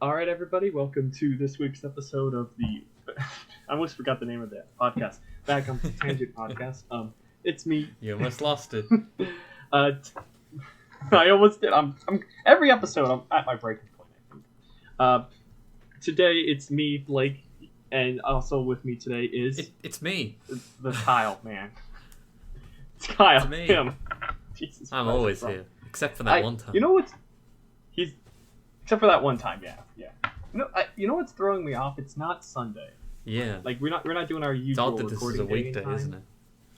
All right, everybody, welcome to this week's episode of the. I almost forgot the name of the podcast. Back on Tangent Podcast. It's me. You almost lost it. uh, I almost did. I'm every episode. I'm at my breaking point. I think. Today it's me, Blake, and also with me today is It's me. the Kyle man. It's Kyle. It's me. Him. Jesus I'm Christ, always bro. here, except for that one time. You know what's he's except for that one time, yeah. You know what's throwing me off? It's not Sunday. Yeah. Like we're not doing our It's usual odd that this is recording a day and weekday, time. isn't it?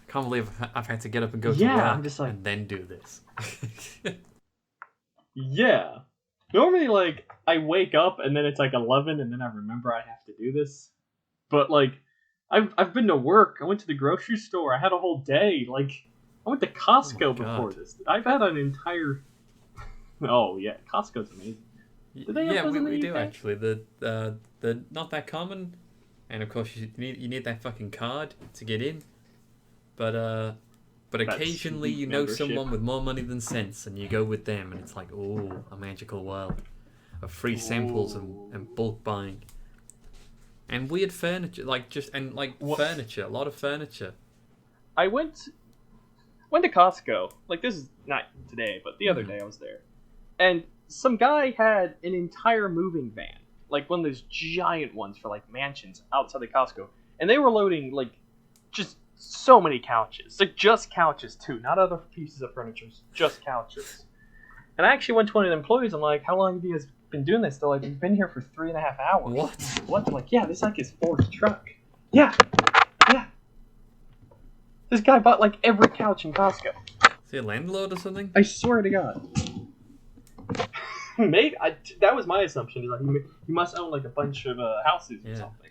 I can't believe I've had to get up and go to Yeah, work I'm just like- and then do this. Yeah. Normally, like I wake up and then it's like 11, and then I remember I have to do this. But like, I've been to work. I went to the grocery store. I had a whole day. Like, I went to Costco before God. this. I've had an entire. Oh yeah, Costco's amazing. Do they have Yeah, those in the we do UK? actually. They're not that common, and of course you need that fucking card to get in. But That occasionally sweet you know membership. someone with more money than sense, and you go with them, and it's like, oh, a magical world of free samples and bulk buying. And weird furniture, What- furniture, a lot of furniture. I went to Costco. Like this is not today, but the other day I was there, and some guy had an entire moving van, like one of those giant ones for like mansions outside the Costco, and they were loading like just so many couches, like just couches too, not other pieces of furniture, just couches. And I actually went to one of the employees. I'm like, "How long have you guys been doing this?" They're like, "We've been here for 3.5 hours." What? What? They're like, "Yeah, this is like his fourth truck." Yeah. This guy bought like every couch in Costco. Is he a landlord or something? I swear to God. Maybe that was my assumption. Is like he must own like a bunch of houses or Yeah. something.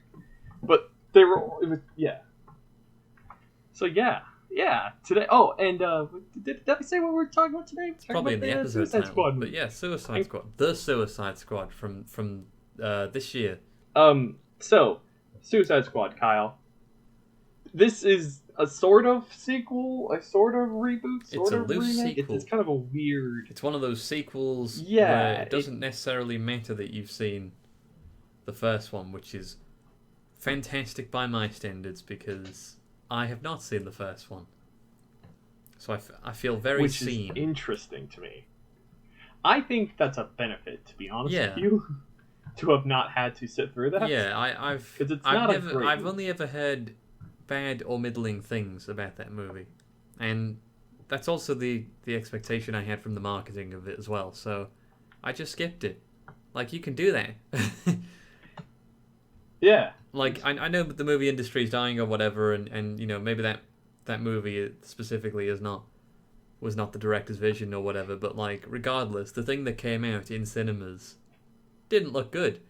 But they were. It was yeah. So yeah. Today. Oh, and did I say what we were talking about today? It's probably in the episode Suicide title. Squad. But yeah, Suicide Squad. The Suicide Squad from this year. So Suicide Squad, Kyle. This is a sort of sequel, a sort of reboot, It's sort a of loose remake. sequel. It's kind of a weird. It's one of those sequels Yeah, where it doesn't necessarily matter that you've seen the first one, which is fantastic by my standards because I have not seen the first one. So I feel very which seen. is interesting to me. I think that's a benefit, to be honest Yeah. with you, to have not had to sit through that. Yeah, I've 'Cause it's I've not a never great I've movie. only ever heard bad or middling things about that movie, and that's also the expectation I had from the marketing of it as well. So I just skipped it. Like, you can do that. Yeah. Like, I know that the movie industry is dying or whatever, and you know, maybe that movie specifically was not the director's vision or whatever, but like, regardless, the thing that came out in cinemas didn't look good.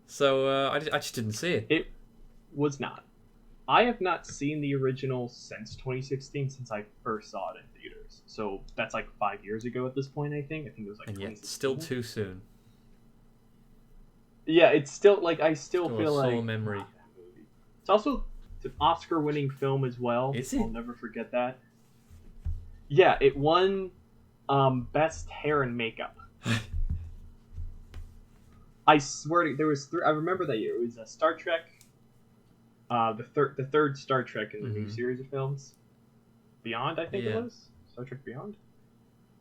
So I just didn't see it. It was not. I have not seen the original since 2016, since I first saw it in theaters. So that's like 5 years ago at this point, I think. I think it was like And yet, 2016. still too soon. Yeah, it's still like I still Still a feel sore like memory. that movie. It's also an Oscar-winning film as well. Is it? I'll never forget that. Yeah, it won best hair and makeup. I swear to, there was I remember that year. It was a Star Trek. The third Star Trek in the new Mhm. series of films, Beyond, I think it Yeah. was Star Trek Beyond,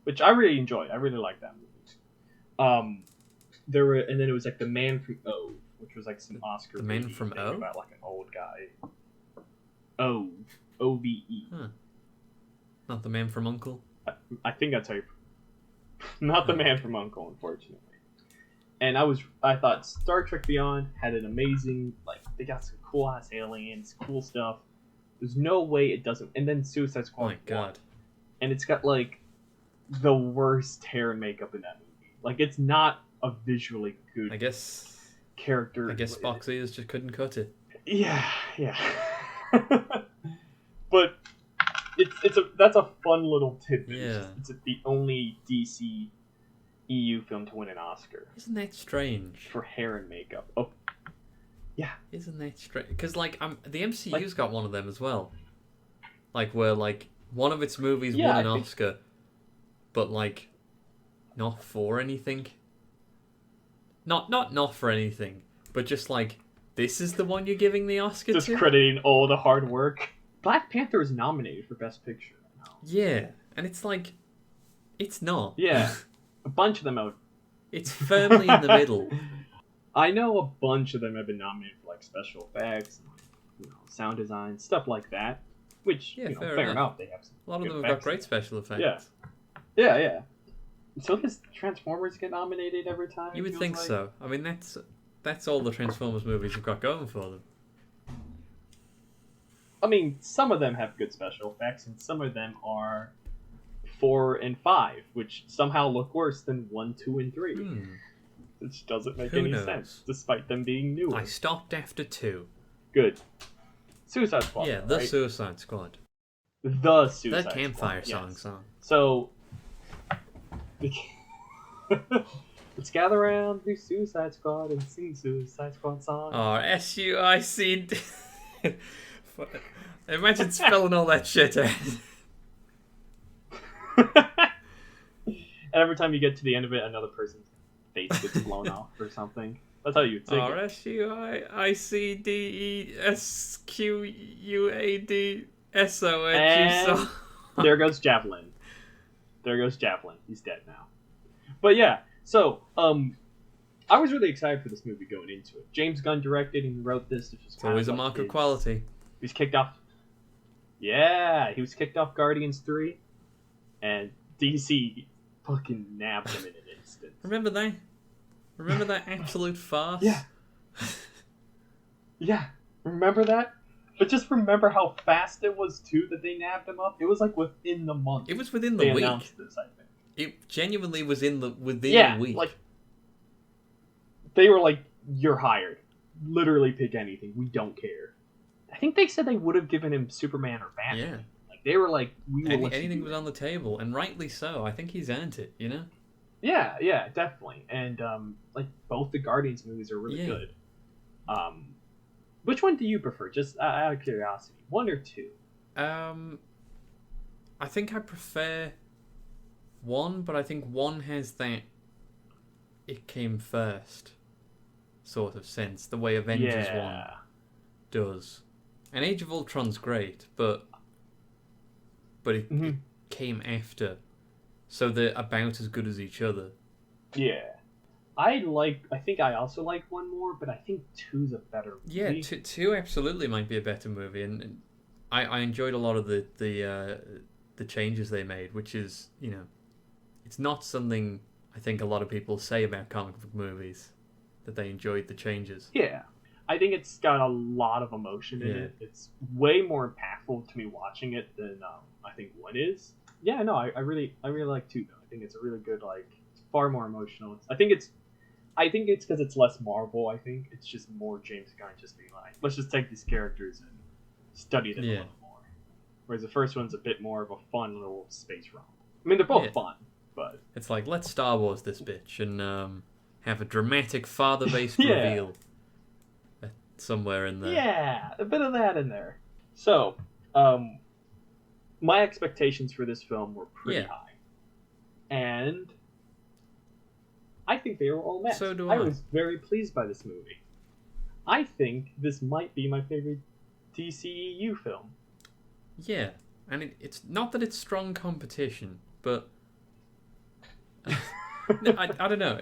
which I really enjoyed. I really liked that movie. There were, and then it was like The Man from O, which was like some Oscar. The Man baiting from thing O? about like an old guy. OVE. Huh. Not the Man from Uncle. I think that's how you. Not The Man from Uncle, unfortunately. And I thought Star Trek Beyond had an amazing, like, they got some cool ass aliens, cool stuff. There's no way it doesn't. And then Suicide Oh Squad. my god. And it's got like the worst hair and makeup in that movie. Like, it's not a visually good I guess character. Spock's ears just couldn't cut it. Yeah. But that's a fun little tidbit. Yeah. It's the only DC EU film to win an Oscar Isn't that strange? for hair and makeup. Oh, Isn't that strange? Because like, the MCU's Like- got one of them as well. Like, where like one of its movies Yeah, won an I think- Oscar, but like not for anything. not for anything, but just like this is the one you're giving the Oscar Just to. crediting all the hard work. Black Panther is nominated for Best Picture right now. Yeah, and it's like, it's not. Yeah, a bunch of them have. It's firmly in the middle. I know a bunch of them have been nominated for like special effects, and, sound design, stuff like that. Which fair enough. They have some. A lot of good them have got effects. great special effects. Yeah. So does Transformers get nominated every time? You would think so. I mean, that's all the Transformers movies have got going for them. I mean, some of them have good special effects, and some of them are 4 and 5, which somehow look worse than 1, 2, and 3. Which doesn't make any sense, despite them being newer. I stopped after 2. Good. Suicide Squad. Yeah, the right? Suicide Squad. The Suicide Squad. The Campfire Squad, song. So, let's gather around the Suicide Squad and sing Suicide Squad song. Oh, SUICD. Imagine spelling all that shit out. And every time you get to the end of it, another person's face gets blown off or something. That's how you'd sing it. SUICDSQUADSON. There goes Javelin. He's dead now. But yeah, so I was really excited for this movie going into it. James Gunn directed and wrote this. It's always a mark of quality. He was kicked off. Yeah, he was kicked off Guardians 3, and DC fucking nabbed him in an instant. Remember that absolute farce? Yeah. Remember that? But just remember how fast it was too that they nabbed him up. It was like within the month. It was within the week. They announced this, I think. It genuinely was within the week. Like they were like, "You're hired. Literally pick anything. We don't care." I think they said they would have given him Superman or Batman. Yeah. Like they were like, "We will." Anything was on the table, and rightly so. I think he's earned it. Yeah, definitely. And like both the Guardians movies are really good. Which one do you prefer? Just out of curiosity, 1 or 2? I think I prefer 1, but I think 1 has that it came first sort of sense, the way Avengers 1 does. And Age of Ultron's great, but it came after, so they're about as good as each other. Yeah. I think I also like 1 more, but I think 2's a better movie. Yeah, 2 absolutely might be a better movie, and I enjoyed a lot of the changes they made, which is, it's not something I think a lot of people say about comic book movies, that they enjoyed the changes. Yeah. I think it's got a lot of emotion in it. It's way more impactful to me watching it than I think 1 is. Yeah, no, I really like 2 though. I think it's a really good, it's far more emotional. I think it's because it's less Marvel. I think it's just more James Gunn just being like, let's just take these characters and study them a little more. Whereas the first one's a bit more of a fun little space romp. I mean, they're both fun, but it's like, let's Star Wars this bitch and have a dramatic father-based reveal somewhere in there. Yeah, a bit of that in there. So, my expectations for this film were pretty high, and I think they were all met. So do I. I was very pleased by this movie. I think this might be my favorite DCEU film. Yeah, and it's not that it's strong competition, but I don't know.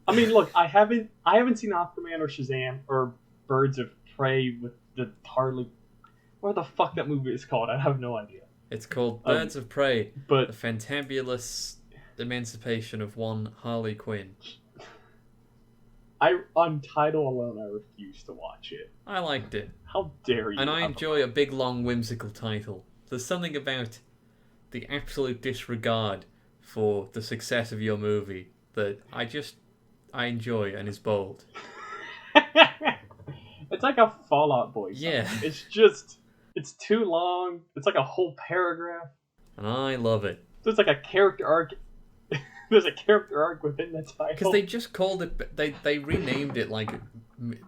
I mean, look, I haven't seen Aquaman or Shazam or Birds of Prey with the Harley. What the fuck that movie is called? I have no idea. It's called Birds of Prey, but the fantabulous emancipation of one Harley Quinn. On title alone, I refuse to watch it. I liked it. How dare you? And I enjoy a big, long, whimsical title. There's something about the absolute disregard for the success of your movie that I enjoy and is bold. It's like a Fall Out Boy song. Yeah. It's too long. It's like a whole paragraph. And I love it. So it's like a character arc. There's a character arc within the title. Because they just called it, they renamed it like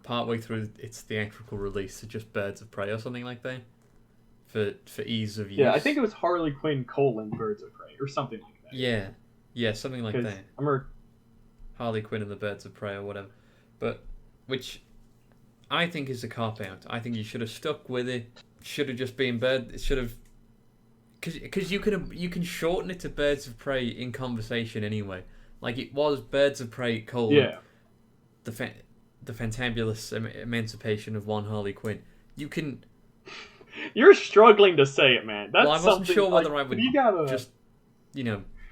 partway through its theatrical release to just Birds of Prey or something like that. For ease of use. Yeah, I think it was Harley Quinn : Birds of Prey or something like that. Yeah, something like that. Harley Quinn and the Birds of Prey or whatever, but which I think is a cop out. I think you should have stuck with it. Should have just been bird. It should have, because you can shorten it to Birds of Prey in conversation anyway. Like it was Birds of Prey : the fantabulous emancipation of one Harley Quinn. You can. You're struggling to say it, man. That's well, I wasn't sure whether like, I would just,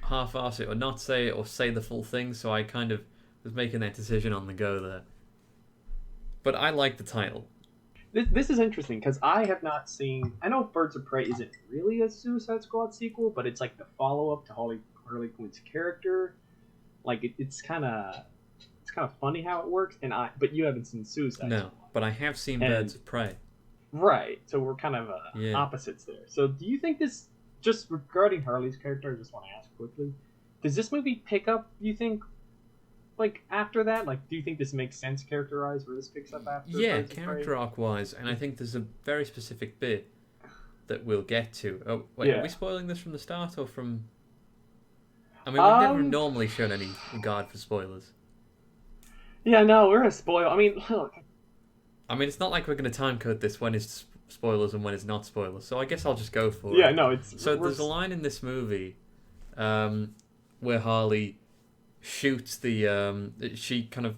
half-ass it or not say it or say the full thing. So I kind of was making that decision on the go there. But I like the title. This is interesting because I have not seen. I know Birds of Prey isn't really a Suicide Squad sequel, but it's like the follow-up to Harley Quinn's character. Like it's kind of funny how it works. But you haven't seen Suicide Squad. No, but I have seen Birds of Prey. Right, so we're kind of opposites there. So do you think this, just regarding Harley's character, I just want to ask quickly, does this movie pick up, you think, like, after that? Like, do you think this makes sense character-wise, where this picks up after? Yeah, character arc-wise, and I think there's a very specific bit that we'll get to. Oh, wait, Are we spoiling this from the start, or from... I mean, we've never normally shown any regard for spoilers. Yeah, no, we're a spoil. I mean, look... I mean, it's not like we're going to timecode this when it's spoilers and when it's not spoilers, so I guess I'll just go for it. Yeah, no, it's... So there's a line in this movie where Harley shoots the... she kind of,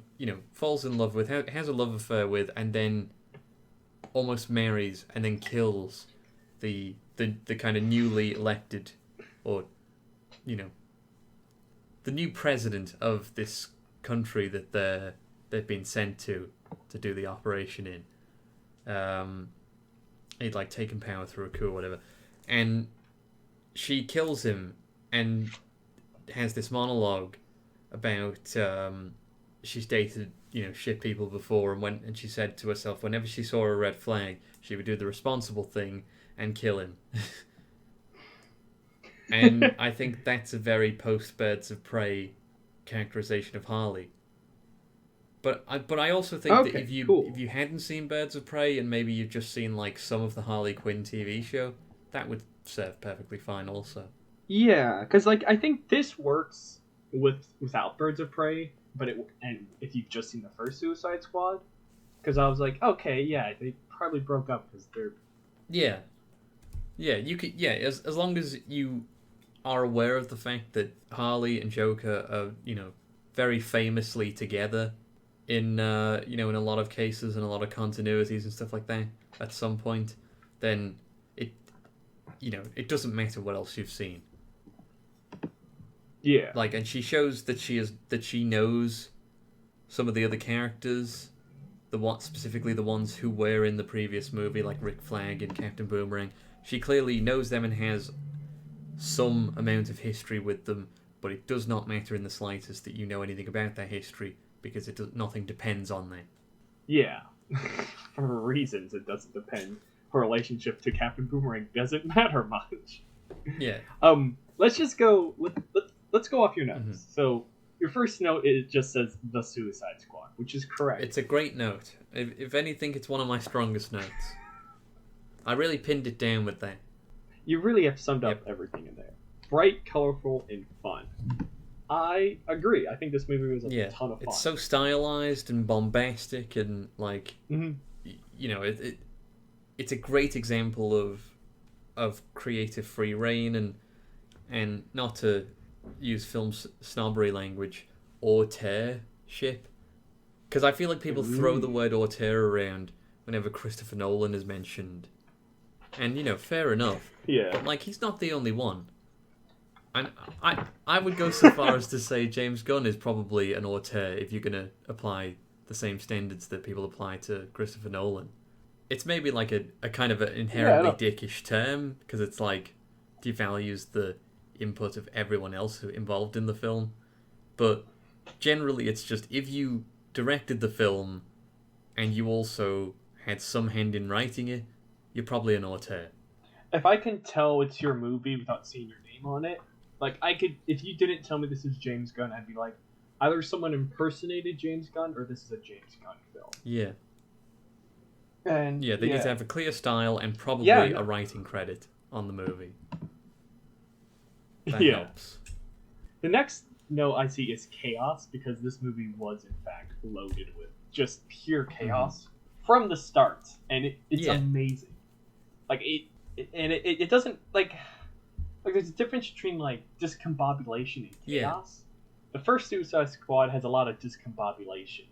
falls in love with, has a love affair with, and then almost marries and then kills the kind of newly elected, or, the new president of this country that they've been sent to do the operation in. He'd like taken power through a coup or whatever, and she kills him and has this monologue about she's dated shit people before, and she said to herself whenever she saw a red flag she would do the responsible thing and kill him. And I think that's a very post Birds of Prey characterization of Harley. But I also think that if you hadn't seen Birds of Prey and maybe you've just seen like some of the Harley Quinn TV show, that would serve perfectly fine also. Yeah, because like I think this works without Birds of Prey, and if you've just seen the first Suicide Squad, because I was like, okay, yeah, they probably broke up because they're... Yeah, you could. Yeah, as long as you are aware of the fact that Harley and Joker are very famously together in in a lot of cases and a lot of continuities and stuff like that at some point, then it doesn't matter what else you've seen. Yeah. Like, and she shows that she knows some of the other characters, specifically the ones who were in the previous movie, like Rick Flag and Captain Boomerang. She clearly knows them and has some amount of history with them, but it does not matter in the slightest that you know anything about their history, because nothing depends on that. Yeah. For reasons it doesn't depend. Her relationship to Captain Boomerang doesn't matter much. Yeah. Let's just go... Let's go off your notes. Mm-hmm. So, your first note, it just says The Suicide Squad, which is correct. It's a great note. If anything, it's one of my strongest notes. I really pinned it down with that. You really have summed up everything in there. Bright, colorful, and fun. I agree. I think this movie was a ton of fun. It's so stylized and bombastic and like, it's a great example of creative free reign and not to use film snobbery language, auteur-ship. Because I feel like people throw the word auteur around whenever Christopher Nolan is mentioned. And, fair enough. Yeah. But, like, he's not the only one. And I would go so far as to say James Gunn is probably an auteur if you're going to apply the same standards that people apply to Christopher Nolan. It's maybe like a kind of an inherently dickish term, because it's like devalues the input of everyone else involved in the film. But generally it's just, if you directed the film and you also had some hand in writing it, you're probably an auteur. If I can tell it's your movie without seeing your name on it, like I could, if you didn't tell me this is James Gunn, I'd be like, either someone impersonated James Gunn or this is a James Gunn film. Yeah. And they need to have a clear style and probably a writing credit on the movie. That helps. The next know I see is chaos, because this movie was in fact loaded with just pure chaos from the start, and it's amazing. Like it doesn't like there's a difference between like discombobulation and chaos. The first Suicide Squad has a lot of discombobulation,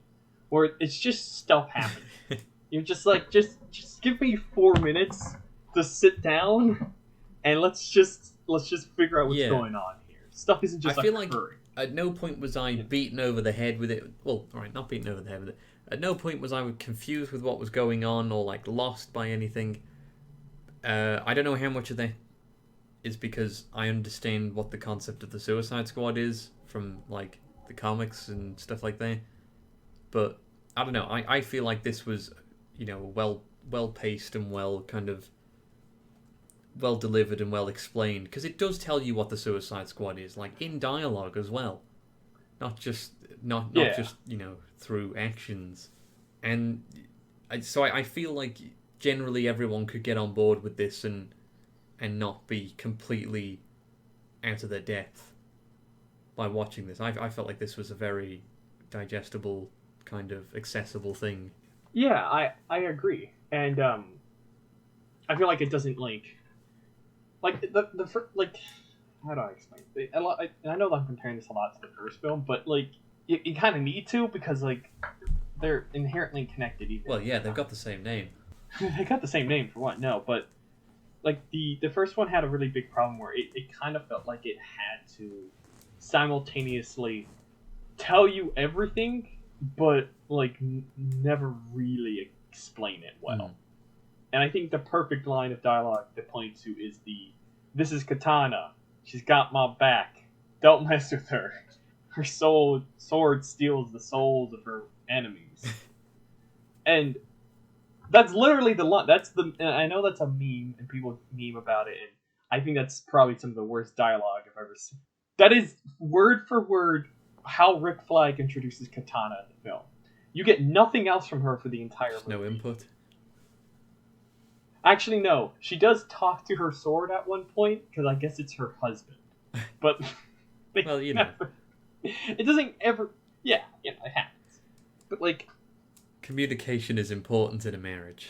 where it's just stuff happening. You're just like, just give me 4 minutes to sit down, and let's just figure out what's going on here. Stuff isn't just. I feel like at no point was I beaten over the head with it. Well, all right, not beaten over the head with it. At no point was I confused with what was going on or like lost by anything. I don't know how much of that is because I understand what the concept of the Suicide Squad is from like the comics and stuff like that. But I don't know. I feel like this was, you know, well paced and well delivered and well explained, because it does tell you what the Suicide Squad is, like in dialogue as well, not just just, you know, through actions. And so I feel like generally everyone could get on board with this and not be completely out of their depth by watching this. I felt like this was a very digestible, kind of accessible thing. Yeah, I agree, and I feel like it doesn't like like how do I explain it? I know that I'm comparing this a lot to the first film, but like you kind of need to, because like they're inherently connected. Even well, yeah, they've got the same name. They got the same name for what? No, but like the first one had a really big problem where it kind of felt like it had to simultaneously tell you everything, but like never really explain it well. And I think the perfect line of dialogue to point to is "This is Katana. She's got my back. Don't mess with her. Her sword steals the souls of her enemies." And that's literally the line. And I know that's a meme, and people meme about it, and I think that's probably some of the worst dialogue I've ever seen. That is word for word how Rick Flag introduces Katana in the film. You get nothing else from her for the entire movie. No input. Actually, no. She does talk to her sword at one point, because I guess it's her husband. But well, you know, it doesn't ever. Yeah, it happens. But like, communication is important in a marriage.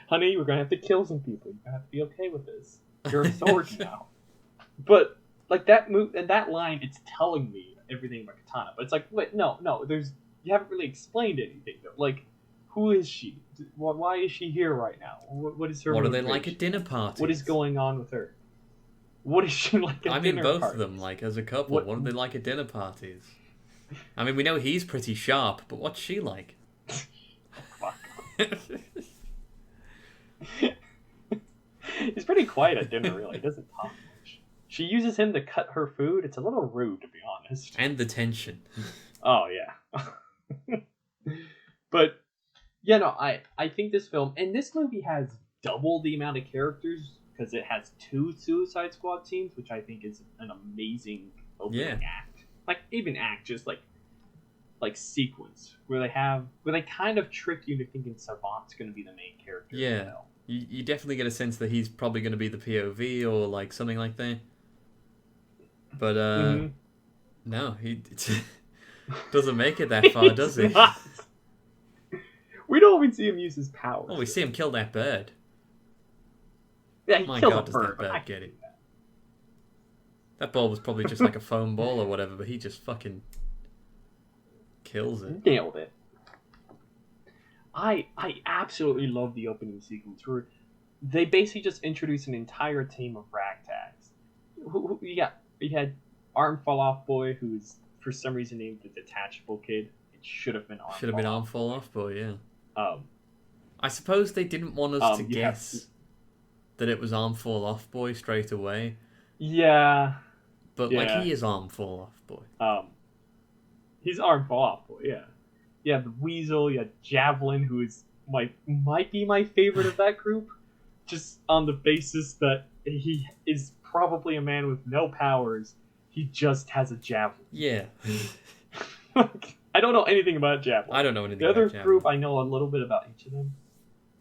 Honey, we're gonna have to kill some people. You're gonna have to be okay with this. You're a sword now. But like that move and that line, it's telling me everything about Katana. But it's like, wait, no. You haven't really explained anything though. Like, who is she? Why is she here right now? What is her? What are they like at dinner parties? What is going on with her? What is she like at dinner parties? I mean, both of them, like as a couple. What are they like at dinner parties? I mean, we know he's pretty sharp, but what's she like? Fuck. He's pretty quiet at dinner, really. He doesn't talk much. She uses him to cut her food. It's a little rude, to be honest. And the tension. Oh, yeah. But, yeah, no, I think this film, and this movie has double the amount of characters, because it has 2 Suicide Squad scenes, which I think is an amazing opening act. Like, even act, just like sequence, where they kind of trick you into thinking Savant's going to be the main character. Yeah. You definitely get a sense that he's probably going to be the POV or like something like that. But no, he doesn't make it that far, does he? Not. We don't even see him use his powers. Oh, we see him kill that bird. Yeah, he My killed God, a does bird. that bird get it? That ball was probably just like a foam ball or whatever, but he just fucking kills it. Nailed it. I absolutely love the opening sequence where they basically just introduce an entire team of ragtags. You had Arm Fall Off Boy, who's for some reason named the Detachable Kid. It should have been Arm Fall Off Boy, yeah. I suppose they didn't want us to guess that it was Arm Fall Off Boy straight away. Yeah. But like he is Arm Fall Off Boy. He's Arm Fall Off Boy, yeah. You have the Weasel, you have Javelin, who is might be my favorite of that group, just on the basis that he is probably a man with no powers. He just has a javelin. Yeah. I don't know anything about Javelin. I don't know anything about Javelin. The other group, I know a little bit about each of them.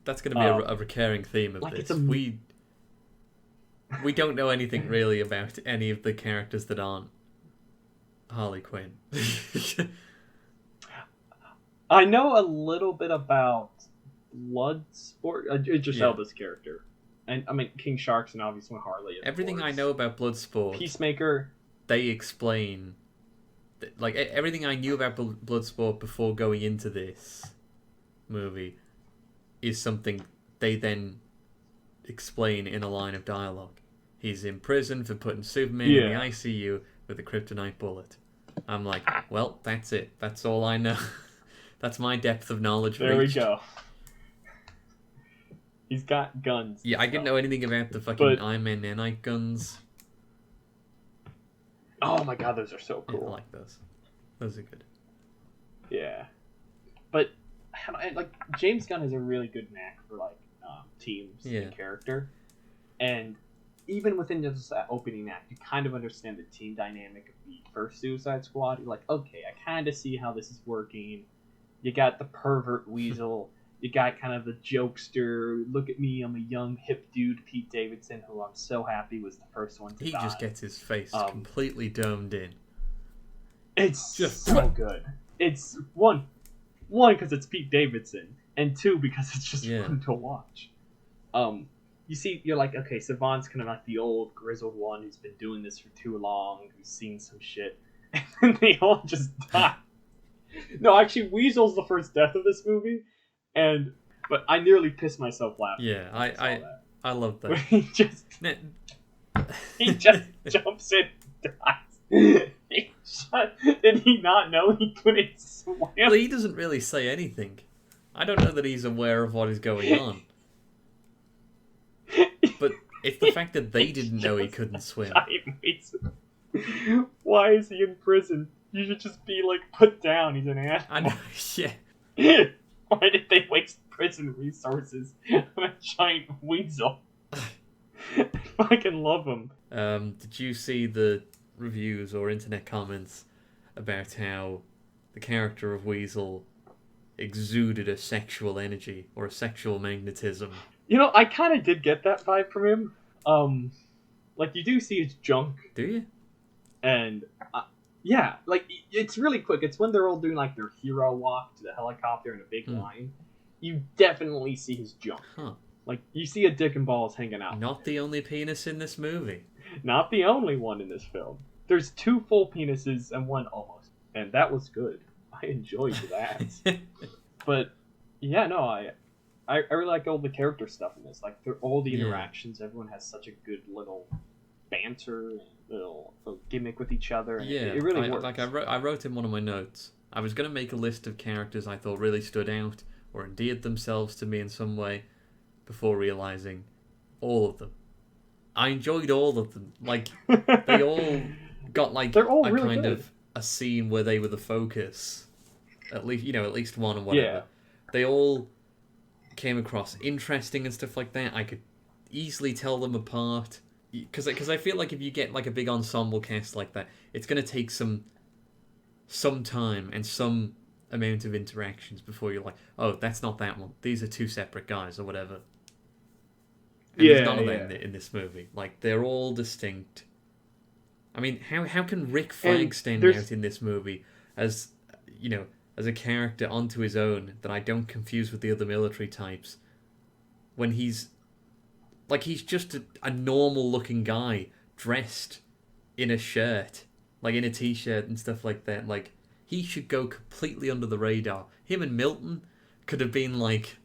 That's going to be a recurring theme of this. we don't know anything really about any of the characters that aren't Harley Quinn. I know a little bit about Bloodsport, Idris Yeah. Elba's character, and I mean King Shark's and obviously Harley. Everything I know about Bloodsport, Peacemaker. they explain. Like everything I knew about Bloodsport before going into this movie is something they then explain in a line of dialogue. He's in prison for putting Superman in the ICU with a kryptonite bullet. I'm like, well, that's it. That's all I know. That's my depth of knowledge. There reached. we go. He's got guns. Yeah, I didn't know anything about the fucking Iron Man nanite guns. Oh my god, those are so cool. Yeah, I like those. Those are good. Yeah. But, like, James Gunn has a really good knack for, like, teams and character. And even within just that opening act, you kind of understand the team dynamic of the first Suicide Squad. You're like, okay, I kind of see how this is working. You got the pervert Weasel. You got kind of the jokester. Look at me, I'm a young, hip dude, Pete Davidson, who I'm so happy was the first one to die. He just gets his face completely domed in. It's just so good. It's one because it's Pete Davidson, and two because it's just fun to watch. You see, you're like, okay, Savant's kind of like the old grizzled one who's been doing this for too long, who's seen some shit, and then they all just die. No, actually, Weasel's the first death of this movie, but I nearly pissed myself laughing. Yeah, I love that. He just jumps in and dies. Did he not know he couldn't swim? Well, he doesn't really say anything. I don't know that he's aware of what is going on. But it's the fact that they didn't know he couldn't swim. Why is he in prison? You should just be, like, put down. He's an asshole. I know, yeah. Why did they waste prison resources on a giant weasel? I fucking love him. Did you see the reviews or internet comments about how the character of Weasel exuded a sexual energy or a sexual magnetism? You know, I kind of did get that vibe from him. Like, you do see his junk. Do you? And, yeah, like, it's really quick. It's when they're all doing, like, their hero walk to the helicopter in a big line. You definitely see his junk. Huh. Like, you see a dick and balls hanging out. Not the only penis in this movie. Not the only one in this film. There's 2 full penises and 1 almost. And that was good. I enjoyed that. But, yeah, no, I really like all the character stuff in this. Like, all the interactions, everyone has such a good little banter, little gimmick with each other. And it really works. Like, I wrote in one of my notes, I was going to make a list of characters I thought really stood out or endeared themselves to me in some way before realizing all of them. I enjoyed all of them. Like, they all got, like, they're all a really kind good. of a scene where they were the focus. At least one or whatever. Yeah. They all came across interesting and stuff like that. I could easily tell them apart. Because I feel like if you get, like, a big ensemble cast like that, it's going to take some time and some amount of interactions before you're like, oh, that's not that one. These are 2 separate guys or whatever. And there's none of that in this movie. Like, they're all distinct. I mean, how can Rick Flag stand out in this movie as, you know, as a character onto his own that I don't confuse with the other military types when he's just a normal-looking guy dressed in a shirt, like in a t-shirt and stuff like that. Like, he should go completely under the radar. Him and Milton could have been, like,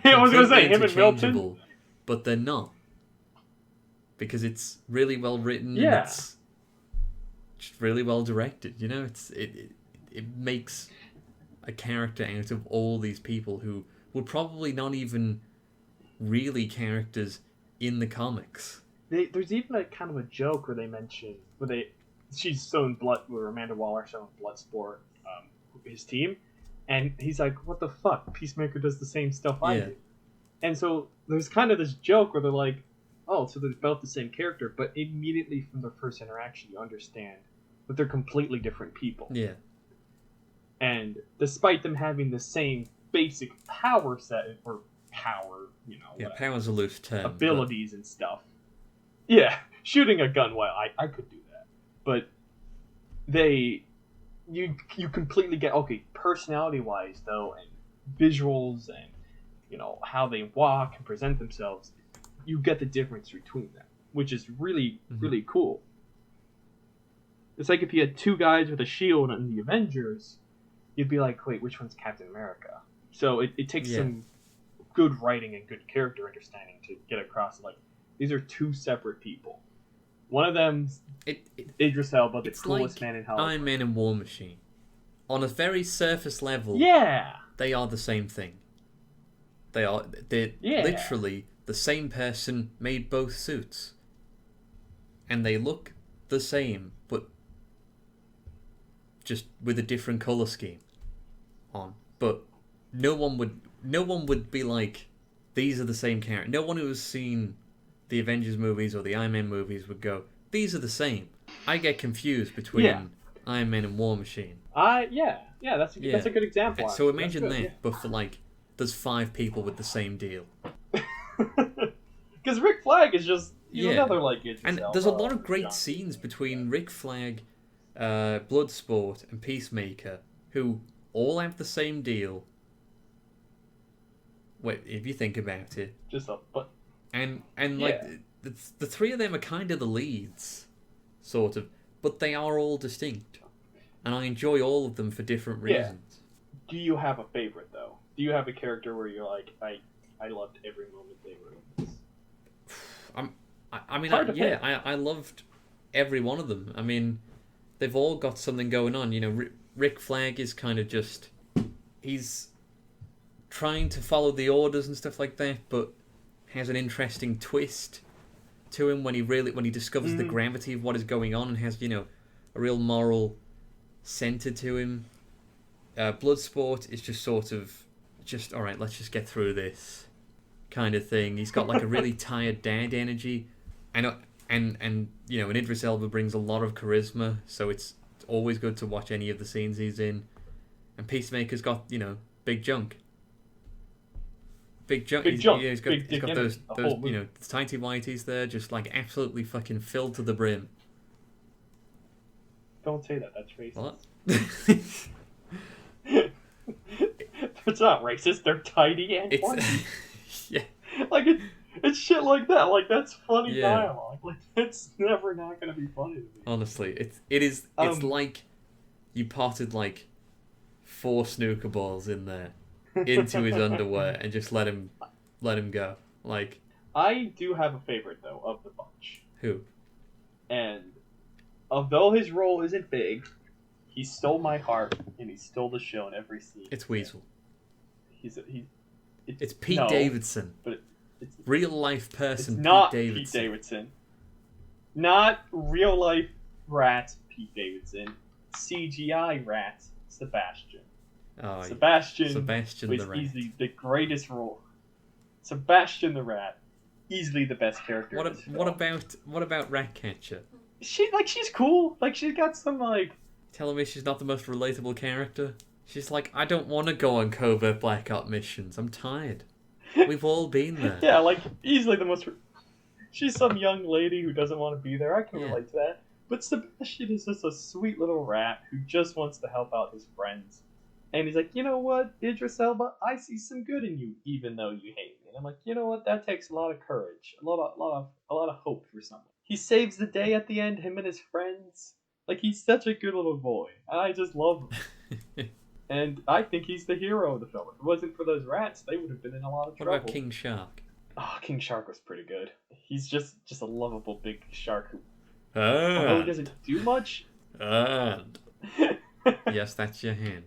I was going to say, him and Milton. But they're not. Because it's really well written and it's just really well directed. You know, it makes a character out of all these people who were probably not even really characters in the comics. There's even a kind of a joke where they mention she's showing Amanda Waller showing Bloodsport, his team, and he's like, "What the fuck? Peacemaker does the same stuff I do." And so there's kind of this joke where they're like, "Oh, so they're both the same character," but immediately from their first interaction, you understand that they're completely different people. Yeah. And despite them having the same basic power set or power, you know, yeah, power's a loose term. Abilities and stuff. Yeah, shooting a gun. Well, I could do that, but you completely get okay. Personality wise, though, and visuals, and how they walk and present themselves, you get the difference between them, which is really really cool. It's like if you had two guys with a shield in the Avengers, you'd be like, wait, which one's Captain America? So it takes some good writing and good character understanding to get across, like, these are two separate people. One of them's Idris Elba, the coolest man in Hollywood. Iron Man and War Machine. On a very surface level, they are the same thing. They're literally the same person made both suits. And they look the same, but just with a different colour scheme on. But no one would be like, these are the same character. No one who has seen the Avengers movies or the Iron Man movies would go, these are the same. I get confused between Iron Man and War Machine. That's a good example. So imagine that, but for like, there's 5 people with the same deal. Because Rick Flag is just another like Idris and Elba, there's a lot of great scenes between Rick Flag, Bloodsport, and Peacemaker, who all have the same deal. Wait, if you think about it, and like the 3 of them are kind of the leads, sort of, but they are all distinct, and I enjoy all of them for different reasons. Do you have a favorite though? Do you have a character where you're like, I loved every moment they were in this? I loved every one of them. I mean, they've all got something going on. Rick Flag is kind of just, he's trying to follow the orders and stuff like that, but has an interesting twist to him when he discovers the gravity of what is going on, and has a real moral center to him. Bloodsport is just sort of just, all right, let's just get through this kind of thing. He's got like a really tired dad energy, and Idris Elba brings a lot of charisma, so it's always good to watch any of the scenes he's in. And Peacemaker's got big junk. He's got those tighty whities there, just like absolutely fucking filled to the brim. Don't say that. That's racist. What? It's not racist. They're tidy and funny. Yeah. Like it's shit like that. Like that's funny dialogue. Like it's never not gonna be funny to me. Honestly, it's like you potted like 4 snooker balls in there into his underwear and just let him go. Like, I do have a favorite though of the bunch. Who? And although his role isn't big, he stole my heart and he stole the show in every scene. It's Weasel. It's Pete Davidson. But it's real life person. It's not Pete Davidson. Pete Davidson. Not real life rat Pete Davidson. CGI rat Sebastian. Oh, Sebastian the was rat. easily the greatest role. Sebastian the rat, easily the best character. What about Ratcatcher? She's cool. Like she's got some like. Telling me she's not the most relatable character? She's like, I don't want to go on covert Black Ops missions. I'm tired. We've all been there. Yeah, like easily the most. She's some young lady who doesn't want to be there. I can relate to that. But Sebastian is just a sweet little rat who just wants to help out his friends. And he's like, you know what, Idris Elba, I see some good in you, even though you hate me. And I'm like, you know what, that takes a lot of courage, a lot of hope for someone. He saves the day at the end, him and his friends. Like he's such a good little boy, and I just love him. And I think he's the hero of the film. If it wasn't for those rats, they would have been in a lot of trouble. What about King Shark? Oh, King Shark was pretty good. He's just a lovable big shark who he doesn't do much. And yes, that's your hand.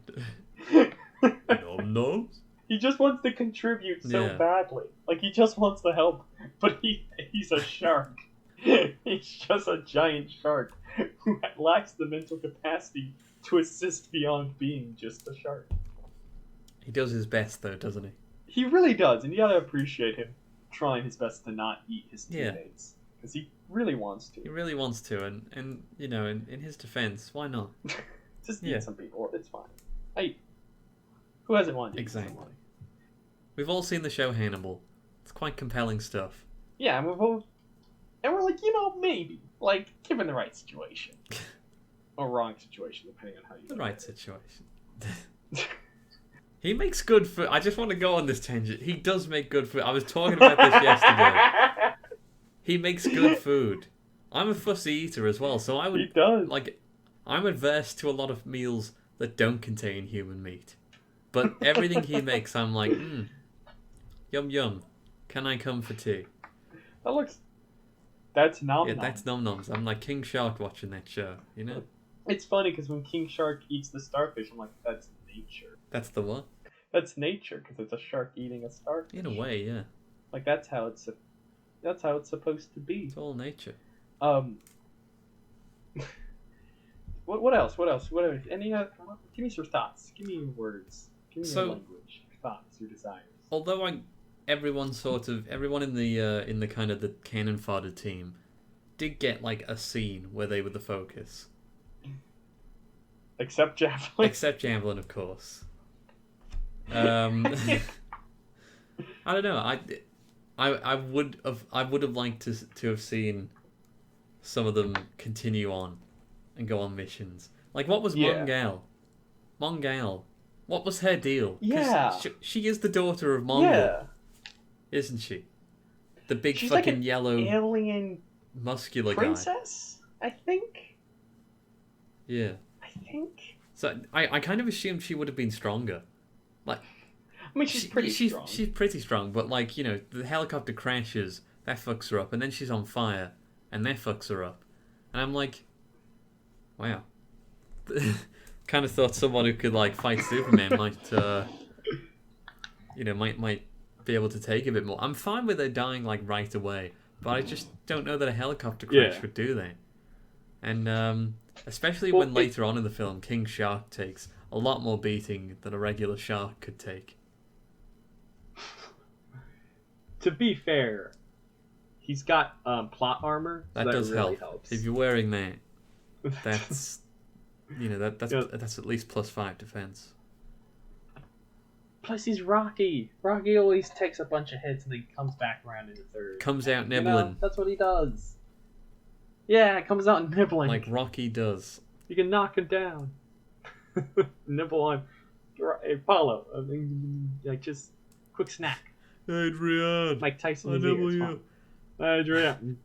No. He just wants to contribute so badly. Like he just wants to help, but he's a shark. He's just a giant shark who lacks the mental capacity to assist beyond being just a shark. He does his best though, doesn't he? He really does, and you gotta appreciate him trying his best to not eat his teammates. Because he really wants to. He really wants to, and in his defense, why not? Just eat some people, it's fine. Who hasn't wanted to eat someone? We've all seen the show Hannibal. It's quite compelling stuff. Yeah, And we're like, maybe. Like, given the right situation. Or wrong situation, depending on how you The look right at it. situation. He makes good food. I just want to go on this tangent. He does make good food. I was talking about this yesterday. He makes good food. I'm a fussy eater as well, so I would... He does. Like, I'm adverse to a lot of meals that don't contain human meat. But everything he makes, I'm like, yum yum. Can I come for tea? That's nom Yeah, nom. that's nom noms. I'm like King Shark watching that show, you know? It's funny because when King Shark eats the starfish, I'm like, that's nature. That's the one. That's nature because it's a shark eating a starfish. In a way, yeah. Like that's how it's supposed to be. It's all nature. What else? What else? Any give me your thoughts. Give me your words. Give me your language, your thoughts, your desires. Although everyone in the kind of the cannon fodder team did get like a scene where they were the focus. Except Javelin. Except Javelin, of course. I don't know. I would have liked to have seen some of them continue on and go on missions. Like, what was Mongal? Mongal. What was her deal? Yeah. She is the daughter of Mongol, Yeah. isn't she? The big She's fucking like an yellow alien muscular princess, I think. guy. Yeah. I think. So I kind of assumed she would have been stronger. Like, I mean, she's pretty strong. She's pretty strong, but like, the helicopter crashes, that fucks her up, and then she's on fire, and that fucks her up. And I'm like, wow. Kind of thought someone who could like fight Superman might be able to take a bit more. I'm fine with her dying like right away, but I just don't know that a helicopter crash would do that. And especially when later on in the film, King Shark takes a lot more beating than a regular shark could take. To be fair, he's got plot armor. So That does really help. helps. If you're wearing that, that's that's at least +5 defense. Plus, he's Rocky. Rocky always takes a bunch of hits and then comes back around in the third. Comes out nibbling. That's what he does. Yeah, it comes out nibbling. Like Rocky does. You can knock him down. Nibble on. Follow. Like, just quick snack. Adrian! Mike Tyson I is nibble here. you. Adrian.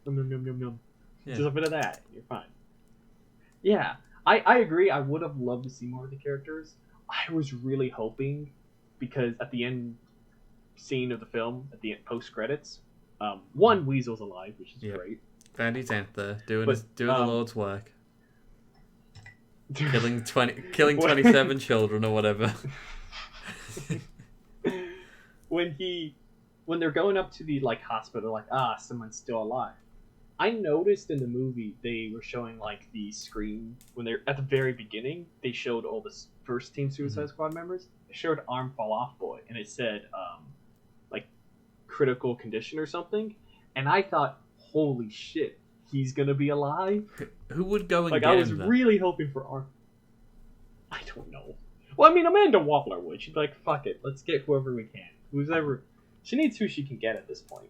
Yum, yum, yum, yum. Yeah. Just a bit of that. You're fine. Yeah. I agree. I would have loved to see more of the characters. I was really hoping, because at the end scene of the film, at the end post credits, Weasel's alive, which is great. Vandy's out there doing the Lord's work, killing 27 children or whatever. When they're going up to the hospital, someone's still alive. I noticed in the movie they were showing the screen when they're at the very beginning. They showed all the first Team Suicide Squad members. They showed Arm Fall Off Boy, and it said critical condition or something. And I thought, holy shit, he's gonna be alive. Who would go and get I was him, really hoping for Arm. I don't know. Well, I mean, Amanda Waller would. She'd be like, fuck it, let's get whoever we can. Whoever. She needs who she can get at this point.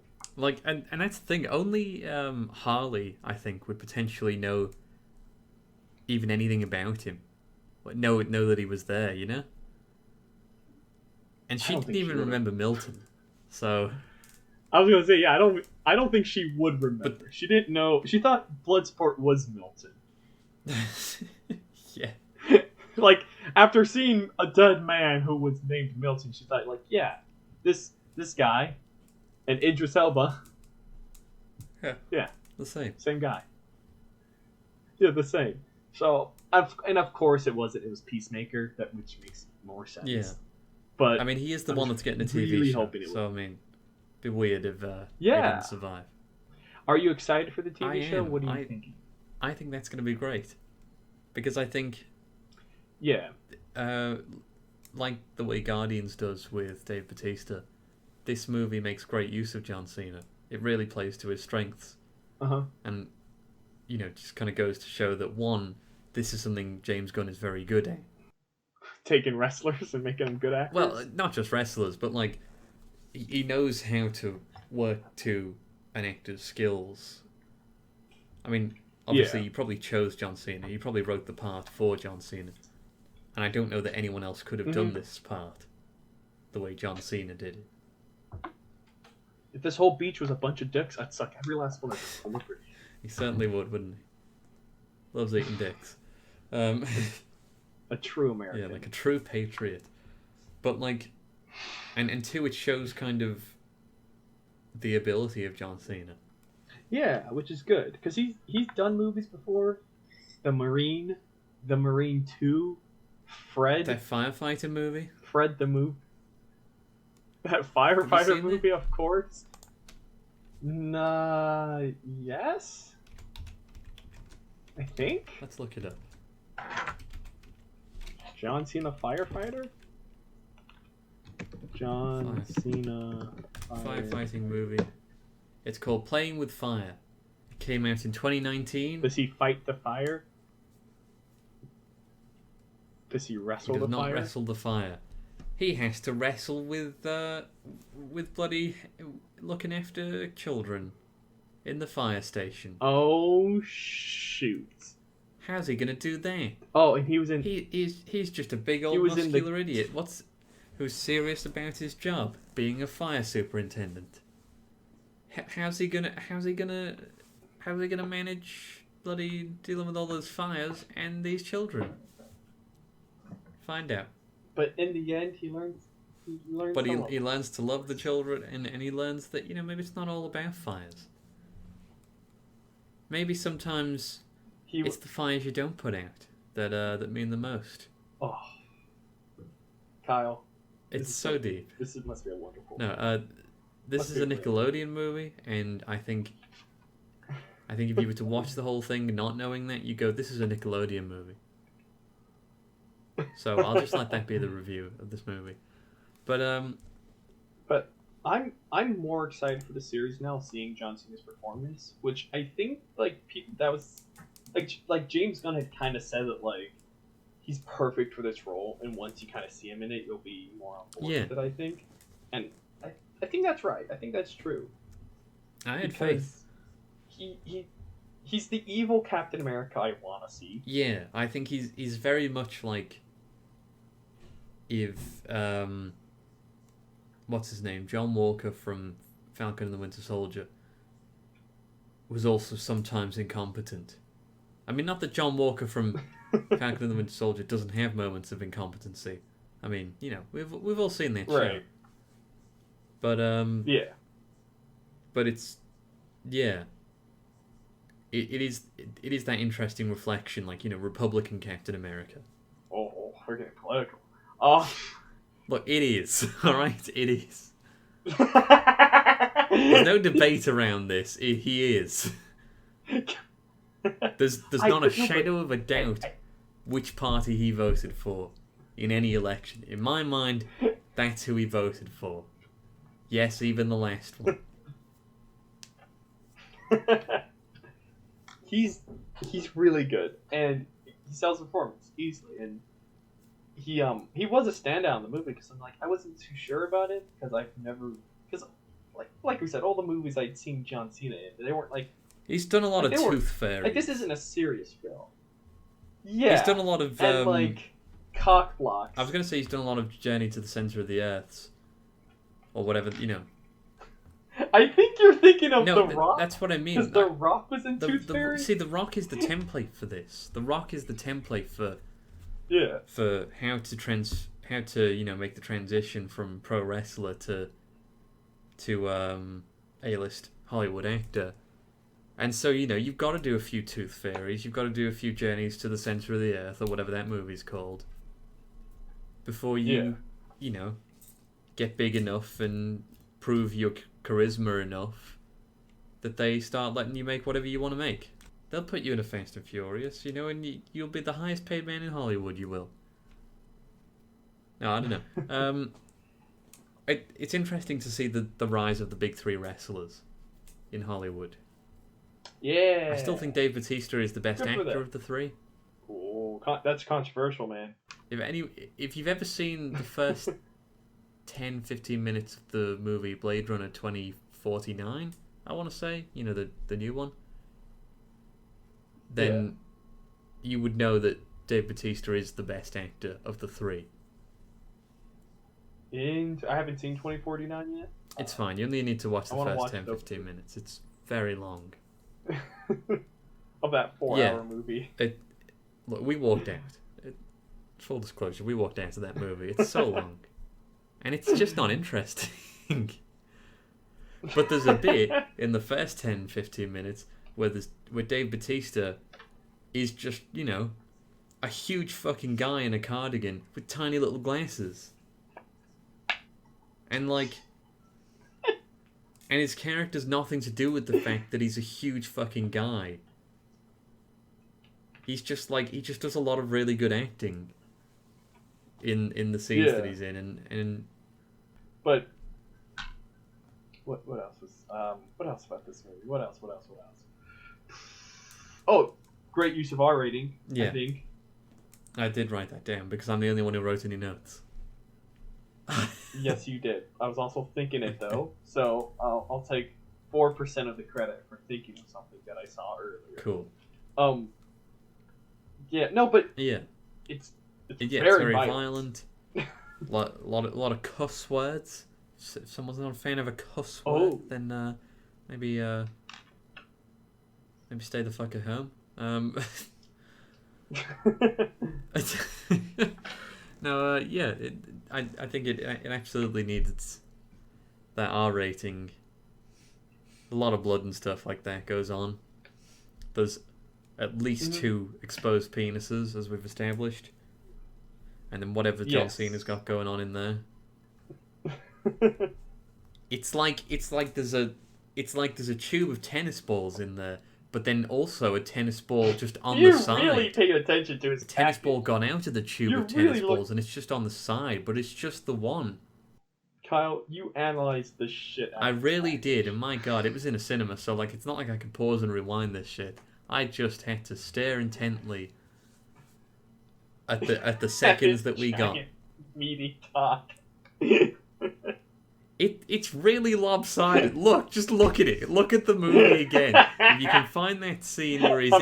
And that's the thing. Only Harley, I think, would potentially know even anything about him. Know that he was there, you know? And she didn't even remember Milton. So I was gonna say, yeah, I don't think she would remember. But she didn't know. She thought Bloodsport was Milton. Yeah. After seeing a dead man who was named Milton, she thought, yeah, this guy and Idris Elba. Yeah. The same. Same guy. Yeah, the same. So, and of course it wasn't. It was Peacemaker, which makes more sense. Yeah. But I mean, he is the one that's getting a TV really show. hoping it So, I mean, it'd be weird if he Yeah. didn't survive. Are you excited for the TV I show? am. What are you thinking? I think that's going to be great. Because I think, Yeah. like the way Guardians does with Dave Bautista, this movie makes great use of John Cena. It really plays to his strengths. Uh-huh. And, just kind of goes to show that, one, this is something James Gunn is very good at. Taking wrestlers and making them good actors? Well, not just wrestlers, but, he knows how to work to an actor's skills I mean, obviously Yeah. you probably chose John Cena. You probably wrote the part for John Cena. And I don't know that anyone else could have done this part the way John Cena did it. If this whole beach was a bunch of dicks, I'd suck every last one of them. He certainly would, wouldn't he? Loves eating dicks. A true American. Yeah, like a true patriot. But like, and two, it shows kind of the ability of John Cena. Yeah, which is good because he's done movies before. The Marine 2, Fred. That firefighter movie. Fred the Move. That firefighter movie, of course. Nah, yes. I think. Let's look it up. John Cena firefighter. John Cena firefighting movie. It's called Playing with Fire. It came out in 2019. Does he fight the fire? Does he wrestle He the does not fire? wrestle the fire. He has to wrestle with bloody looking after children in the fire station. Oh shoot! How's he gonna do that? Oh, and he was in. He's just a big old muscular idiot. Who's serious about his job, being a fire superintendent? How's he gonna manage bloody dealing with all those fires and these children? Find out. But in the end, he learns. But he learns to love the children, and he learns that maybe it's not all about fires. Maybe sometimes it's the fires you don't put out that mean the most. Oh, Kyle, it's so deep. This must be a wonderful. No, this is a Nickelodeon movie, and I think if you were to watch the whole thing not knowing that, you go, "This is a Nickelodeon movie." So I'll just let that be the review of this movie. But I'm more excited for the series now, seeing John Cena's performance, which I think that was like James Gunn had kind of said that like he's perfect for this role, and once you kind of see him in it, you'll be more on board with it. I think, and I think that's right. I think that's true. I had faith. He's the evil Captain America I want to see. Yeah, I think he's very much like if what's his name, John Walker from Falcon and the Winter Soldier was also sometimes incompetent. I mean, not that John Walker from Falcon and the Winter Soldier doesn't have moments of incompetency. I mean, we've all seen that show. But yeah. But it's It is that interesting reflection, like, Republican Captain America. Oh, we're getting political. Oh. Look, it is. All right, it is. There's no debate around this. He is. There's not a shadow of a doubt which party he voted for in any election. In my mind, that's who he voted for. Yes, even the last one. He's really good, and he sells performance easily, and he was a standout in the movie because I'm like, I wasn't too sure about it because like we said, all the movies I'd seen John Cena in, they weren't like. He's done a lot of Tooth Fairy. Like, this isn't a serious film. Yeah, he's done a lot of and like cock blocks. I was gonna say he's done a lot of Journey to the Center of the Earth, or whatever. I think you're thinking of The Rock. That's what I mean. Because The Rock was in Tooth Fairy. See, The Rock is the template for this. The Rock is the template for how to make the transition from pro wrestler to A-list Hollywood actor. And so you've got to do a few Tooth Fairies. You've got to do a few Journeys to the Center of the Earth, or whatever that movie's called, before you get big enough and prove your charisma enough that they start letting you make whatever you want to make. They'll put you in a Fast and Furious, and you'll be the highest paid man in Hollywood. You will. No, I don't know. It's interesting to see the rise of the big three wrestlers in Hollywood. Yeah. I still think Dave Bautista is the best actor of the three. Oh, that's controversial, man. If you've ever seen the first 10-15 minutes of the movie Blade Runner 2049, I want to say, the new one, then you would know that Dave Bautista is the best actor of the three. And I haven't seen 2049 yet. It's fine. You only need to watch the first 10-15 minutes. It's very long. Of that 4-hour movie. Look, we walked out. Full disclosure, we walked out of that movie. It's so long. And it's just not interesting. But there's a bit in the first 10-15 minutes where Dave Bautista is just, you know, a huge fucking guy in a cardigan with tiny little glasses. And and his character's nothing to do with the fact that he's a huge fucking guy. He's just he just does a lot of really good acting in the scenes that he's in, and but what else about this movie? What else? Oh, great use of R rating. Yeah. I think I did write that down because I'm the only one who wrote any notes. Yes, you did. I was also thinking it though, so I'll take 4% of the credit for thinking of something that I saw earlier. Cool. Yeah. No, but yeah, it's very violent. lot of cuss words. If someone's not a fan of a cuss word, then maybe stay the fuck at home. No, yeah, I think it absolutely needs that R rating. A lot of blood and stuff like that goes on. There's at least 2 exposed penises, as we've established, and then whatever John Cena's got going on in there. It's like there's a tube of tennis balls in there, but then also a tennis ball just on the side. You're really paying attention to his tennis ball gone out of the tube of tennis balls, and it's just on the side, but it's just the one. Kyle, you analyzed the shit out I really did, and my god, it was in a cinema, so it's not like I can pause and rewind this shit. I just had to stare intently at the seconds that we got. Meaty talk. It's really lopsided. Just look at it. Look at the movie again. If you can find that scene where he's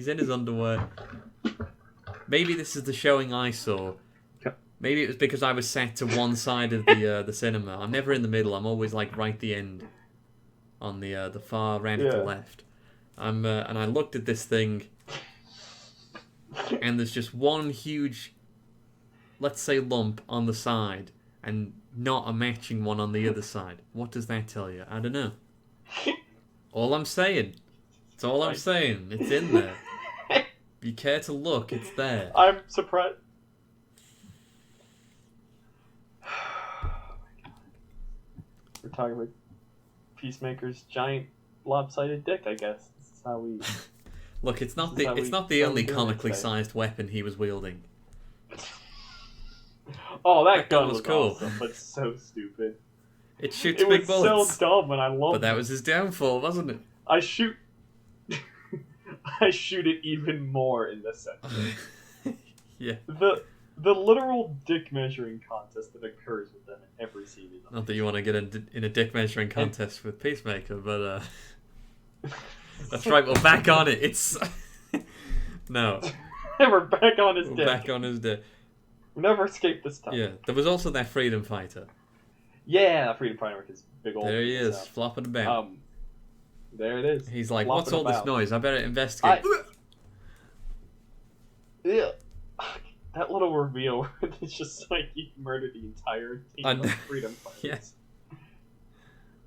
in his underwear. Maybe this is the showing I saw. Maybe it was because I was sat to one side of the cinema. I'm never in the middle. I'm always right the end, on the far right at the left. And I looked at this thing, and there's just one huge, let's say, lump on the side, and not a matching one on the other side. What does that tell you? I don't know. All I'm saying. It's all I'm saying. It's in there. If you care to look, it's there. I'm surprised. We're talking about Peacemaker's giant lopsided dick, I guess. This is how we... Look, it's not the only comically sized weapon he was wielding. Oh, that gun was cool, awesome, but so stupid. It shoots big bullets. It was so dumb, and I loved it. But that was his downfall, wasn't it? I shoot it even more in this section. Yeah. The literal dick measuring contest that occurs with them in every scene. Not that you want to get in a dick measuring contest with Peacemaker, but that's right. We're back on it. It's no. We're back on his dick. Back on his dick. We never escaped this time. Yeah, there was also that Freedom Fighter. Yeah, Freedom Fighter with his big old... There he is, flopping about. There it is. He's like, what's all this noise? I better investigate. Yeah. That little reveal, it's just like you murdered the entire team of Freedom Fighters.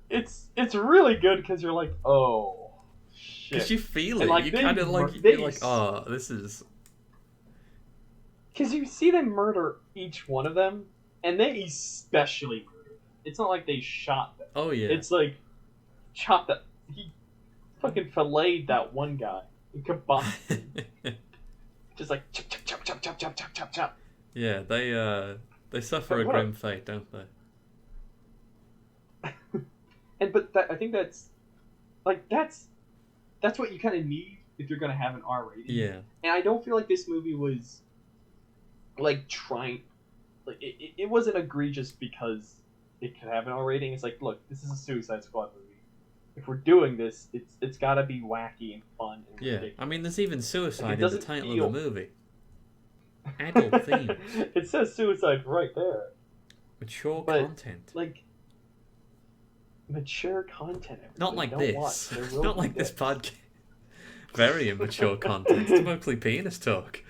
Yes. It's really good because you're like, oh, shit. Because you feel it. And you kind of you're like, oh, this is... Because you see them murder each one of them, and they especially murder them. It's not like they shot them. Oh, yeah. It's like, chopped that. He fucking filleted that one guy and kibosh. Just like, chop, chop, chop, chop, chop, chop, chop, chop, chop. Yeah, they suffer a grim fate, don't they? I think that's what you kind of need if you're gonna have an R rating. Yeah. And I don't feel like this movie was trying, it wasn't egregious because it could have an R rating. It's like, look, this is a Suicide Squad movie. if we're doing this, it's got to be wacky and fun and Yeah, ridiculous. I mean, there's even suicide in the doesn't title feel- of the movie. Adult themes. It says suicide right there. Mature But, content. Like, mature content. Not like Don't watch. this. There will Not be like this dicks. podcast. Very immature content. It's mostly penis talk.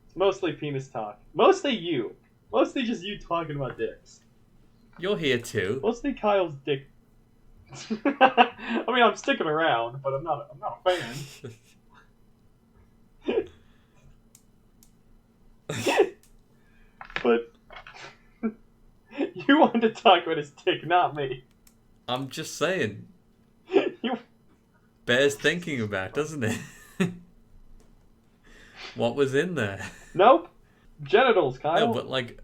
It's mostly penis talk. Mostly you. Mostly just you talking about dicks. You're here too. Mostly Kyle's dick. I mean, I'm sticking around, but I'm not a fan. But you wanted to talk about his dick, not me. I'm just saying. You. Bears thinking about, doesn't it? What was in there? Nope. Genitals, Kyle. No, but like,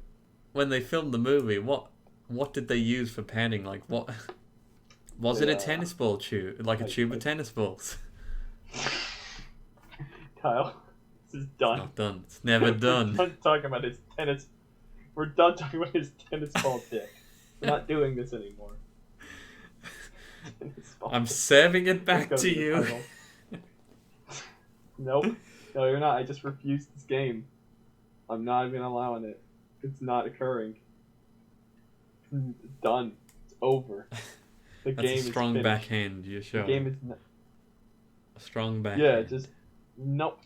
when they filmed the movie, what did they use for panning? Like, what was it? A tennis ball tube, like a tube of tennis balls? Kyle, this is done. It's not done. It's never We're done. done talking about his tennis. We're done talking about his tennis ball dick. We're not doing this anymore. Tennis ball I'm dick. serving it back Let's to go the you. title. Nope. No, you're not. I just refuse this game. I'm not even allowing it. It's not occurring. It's done. It's over. The That's game a strong is finished. backhand. You're The sure. game is. A strong backhand. Yeah, just. Nope.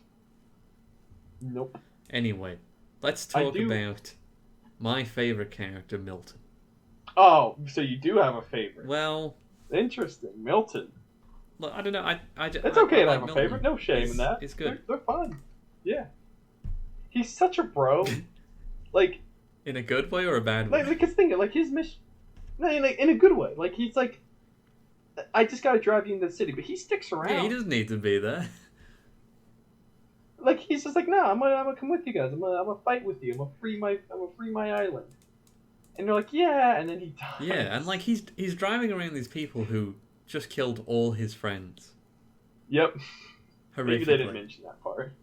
Nope. Anyway, let's I talk do- about my favorite character, Milton. Oh, so you do have a favorite. Well, Interesting. Milton. look, I don't know. It's okay to like have a Milton. favorite. No shame He's- in that. It's good. They're fun. Yeah. He's such a bro. like, In a good way or a bad way? like his thing, like his mission. No, like in a good way. Like he's like, I just gotta drive you into the city, but he sticks around. Yeah, he doesn't need to be there. Like he's just like, nah, I'm gonna come with you guys. I'm gonna fight with you. I'm gonna free my island. And they're like, yeah, and then he dies. Yeah, and like he's driving around these people who just killed all his friends. Yep. Maybe they didn't Horrifically. mention that part.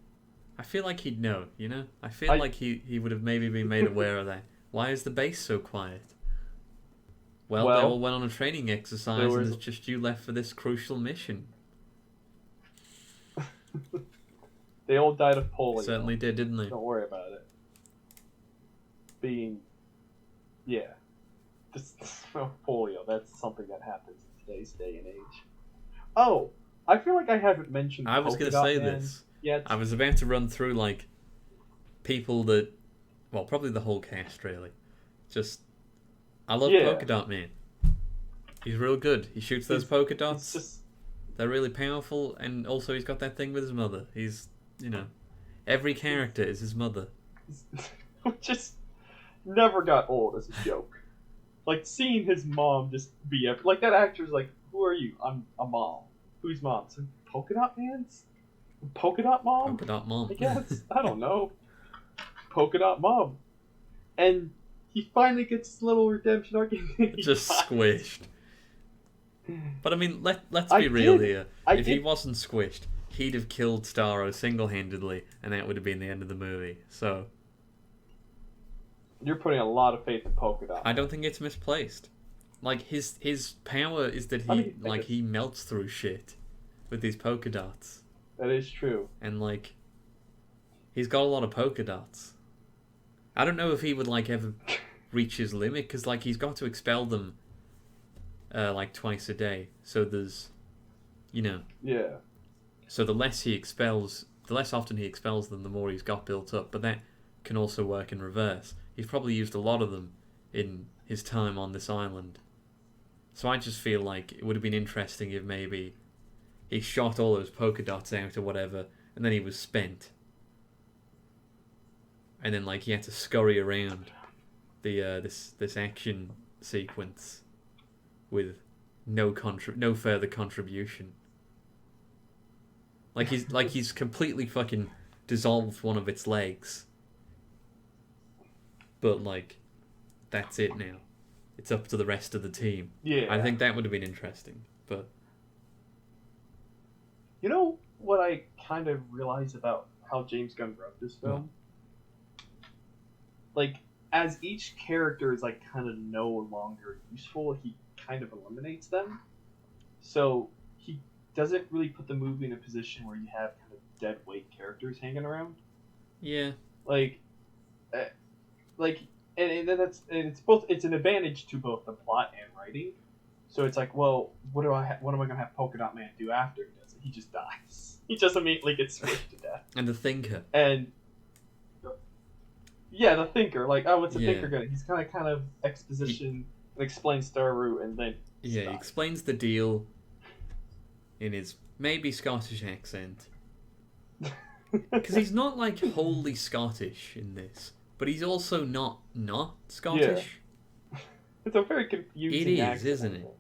I feel like he'd know, you know? I feel I- like he would have maybe been made aware of that. Why is the base so quiet? Well, they Well, all went on a training exercise there and was- it's just you left for this crucial mission. They all died of They polio. certainly did, didn't they? Don't worry about it. Yeah. This polio, that's something that happens in today's day and age. Oh, I feel like I haven't mentioned I was Polka going to Dot say Man this. yet. I was about to run through, like, people that... Well, probably the whole cast, really. Just... I love Yeah. Polka Dot Man. He's real good. He shoots those polka dots. It's just... They're really powerful, and also he's got that thing with his mother. He's, you know... Every character is his mother. just never got old as a joke. Like, seeing his mom just be... Like, that actor's like, who are you? I'm a mom. Who's mom? So, Polka Dot Man's? Polka Dot Mom? Polka Dot Mom. I guess. I don't know. Polka Dot Mom. And he finally gets his little redemption arc. And then he Just dies. squished. But I mean, let's I be real did- here. I If he did- wasn't squished, he'd have killed Starro single-handedly, and that would have been the end of the movie. So You're putting a lot of faith in Polka Dot. I don't think it's misplaced. Like his power is that he I mean, like he melts through shit with these polka dots, That is true. and like he's got a lot of polka dots. I don't know if he would like ever reach his limit because like he's got to expel them like twice a day. So there's, you know, Yeah. so the less often he expels them, the more he's got built up. But that can also work in reverse. He's probably used a lot of them in his time on this island. So I just feel like it would have been interesting if maybe he shot all those polka dots out or whatever, and then he was spent. And then like he had to scurry around the this action sequence with no further contribution. Like he's completely fucking dissolved one of its legs. But like that's it now. It's up to the rest of the team. Yeah. I think that would have been interesting. But You know what I kind of realized about how James Gunn wrote this film? Like, as each character is like kind of no longer useful, he kind of eliminates them. So he doesn't really put the movie in a position where you have kind of dead weight characters hanging around. Yeah. Like, uh, like, and it's both. It's an advantage to both the plot and writing. So it's like, well, what am I gonna have Polka Dot Man do after he does it? He just dies. He just immediately gets squished to death. And the Thinker. And yeah, the Thinker. Like, oh, what's the Yeah. Thinker gonna? He's kind of exposition and explains Star Route, and then Yeah, he explains the deal in his maybe Scottish accent. Because he's not like wholly Scottish in this, but he's also not Scottish. It's a very confusing. It is, accent, isn't it?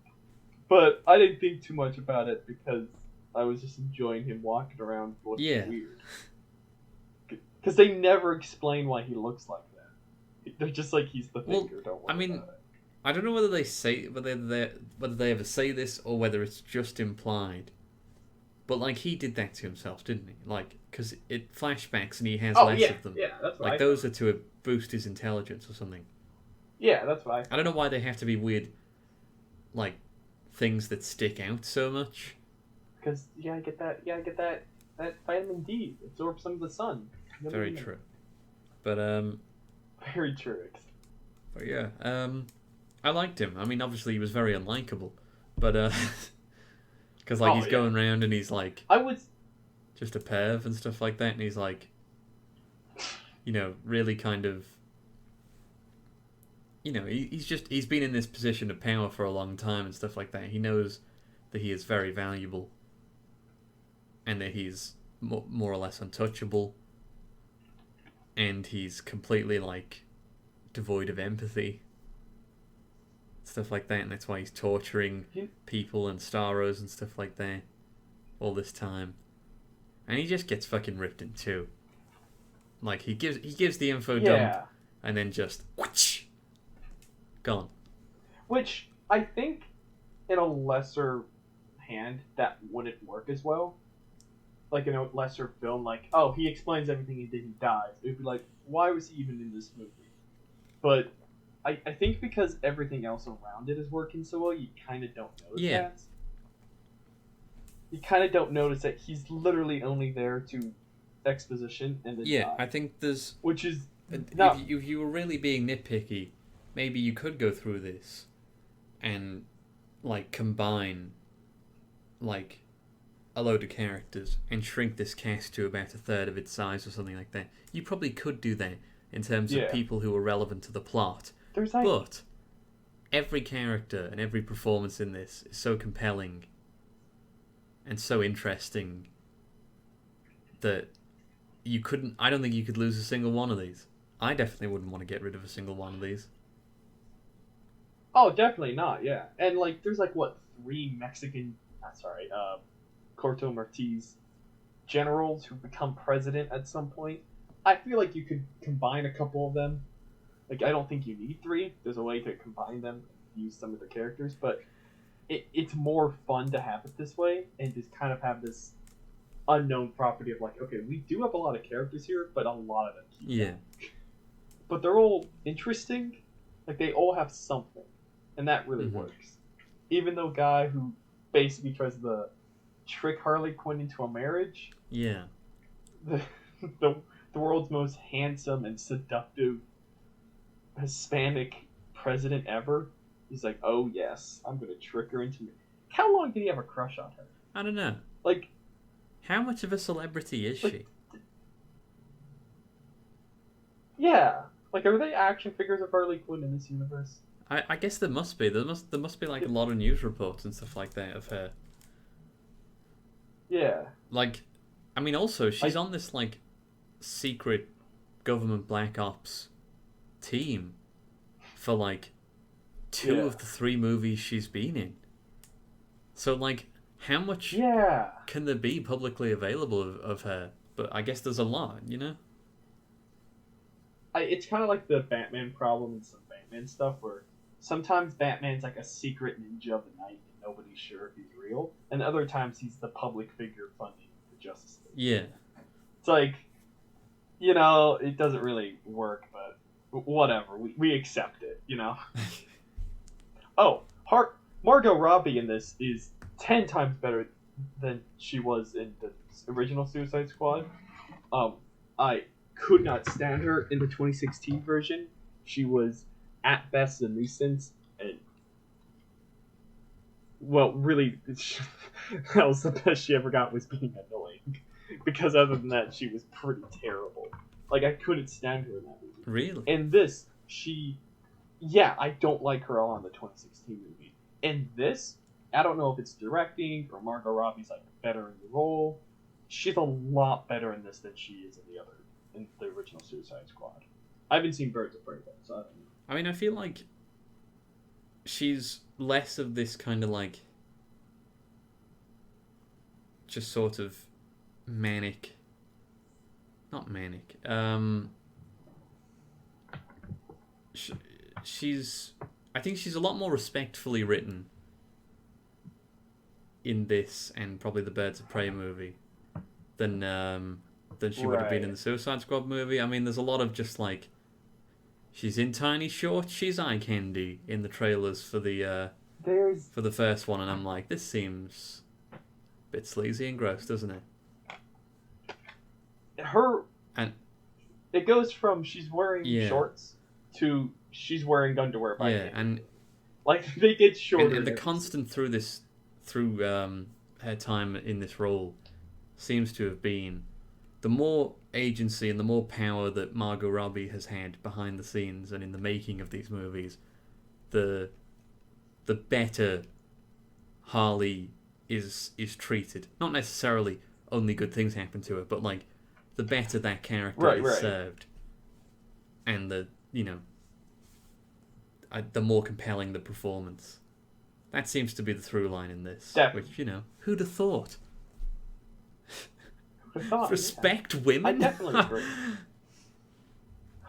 But I didn't think too much about it because I was just enjoying him walking around looking weird. Because they never explain why he looks like that. They're just like, he's the Thinker. Don't worry about it. I don't know whether they ever say this or whether it's just implied. But like he did that to himself, didn't he? Like, because it flashbacks and he has less of them. Yeah, that's what like those are to boost his intelligence or something. Yeah, that's what I don't know why they have to be weird, like things that stick out so much. Because you gotta get that vitamin D, absorb some of the sun. Very true. But very true. But yeah, I liked him. I mean, obviously he was very unlikable, but because like he's going around and he's like, I was just a perv and stuff like that, and he's like, really kind of, he's been in this position of power for a long time and stuff like that. He knows that he is very valuable, and that he's more or less untouchable, and he's completely like devoid of empathy, stuff like that, and that's why he's torturing people and Starros and stuff like that all this time, and he just gets fucking ripped in two. Like he gives the info dump, and then just whoosh, gone. Which I think in a lesser hand that wouldn't work as well. Like in a lesser film, like, oh, he explains everything he did, he dies. It would be like, why was he even in this movie? But I think because everything else around it is working so well, you kind of don't notice that. You kind of don't notice that he's literally only there to exposition and then die. I think there's... Which is... If you were really being nitpicky, maybe you could go through this and, like, combine, like, a load of characters and shrink this cast to about a third of its size or something like that. You probably could do that in terms of people who are relevant to the plot. But every character and every performance in this is so compelling and so interesting that I don't think you could lose a single one of these. I definitely wouldn't want to get rid of a single one of these. Oh, definitely not, yeah. And, like, there's, like, what, 3 Corto Maltese generals who become president at some point. I feel like you could combine a couple of them. Like, I don't think you need 3. There's a way to combine them and use some of the characters, but it's more fun to have it this way and just kind of have this unknown property of like, okay, we do have a lot of characters here, but a lot of them keep them. But they're all interesting. Like, they all have something, and that really works. Even though guy who basically tries to trick Harley Quinn into a marriage. Yeah. The world's most handsome and seductive Hispanic president ever. He's like, oh yes, I'm gonna trick her into me. How long did he have a crush on her? I don't know. Like, how much of a celebrity is she? Yeah. Like, are they action figures of Harley Quinn in this universe? I guess there must be. There must be like a lot of news reports and stuff like that of her. Yeah. Like, I mean, also she's on this like secret government black ops team for like 2 of the 3 movies she's been in. So like, how much can there be publicly available of her? But I guess there's a lot, you know? It's kind of like the Batman problem in some Batman stuff, where sometimes Batman's like a secret ninja of the night and nobody's sure if he's real, and other times he's the public figure funding the Justice League. Yeah. It's like, you know, it doesn't really work, but whatever. We accept it, you know? Oh, Margot Robbie in this is 10 times better than she was in the original Suicide Squad. I could not stand her in the 2016 version. She was at best a nuisance, and well, really, that was the best she ever got, was being annoying. Because other than that, she was pretty terrible. Like, I couldn't stand her in that movie. Really? In this, yeah, I don't like her all in the 2016 movie. In this, I don't know if it's directing or Margot Robbie's like better in the role. She's a lot better in this than she is in the original Suicide Squad. I haven't seen Birds of Prey though, so I don't know. I mean, I feel like she's less of this kind of like just sort of manic, not manic. I think she's a lot more respectfully written in this and probably the Birds of Prey movie than she would have been in the Suicide Squad movie. I mean, there's a lot of just like, she's in tiny shorts, she's eye candy in the trailers for the first one, and I'm like, this seems a bit sleazy and gross, doesn't it? It goes from she's wearing shorts to she's wearing underwear by the end. And like they get shorter. And the constant through her time in this role seems to have been the more agency and the more power that Margot Robbie has had behind the scenes and in the making of these movies, the better Harley is treated. Not necessarily only good things happen to her, but like the better that character is served, and the more compelling the performance. That seems to be the through line in this. Definitely. Which, who'd have thought? Respect yeah. women? I definitely agree.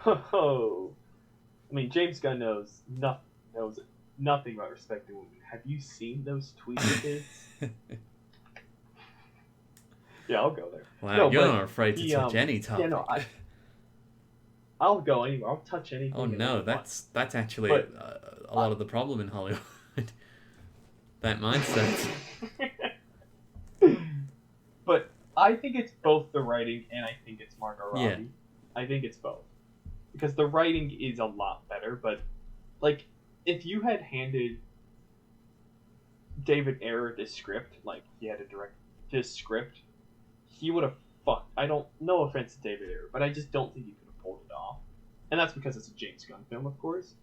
I mean, James Gunn knows nothing about respecting women. Have you seen those tweets of his? Yeah, I'll go there. Wow, no, you're not afraid to touch any topic. Yeah, no, I'll go anywhere. I'll touch anything. Oh no, that's actually a lot of the problem in Hollywood. That mindset. But I think it's both the writing and I think it's Margot Robbie. Yeah. I think it's both. Because the writing is a lot better, but like if you had handed David Ayer this script, like he had to direct this script, he would have fucked. No offense to David Ayer, but I just don't think he could have pulled it off. And that's because it's a James Gunn film, of course.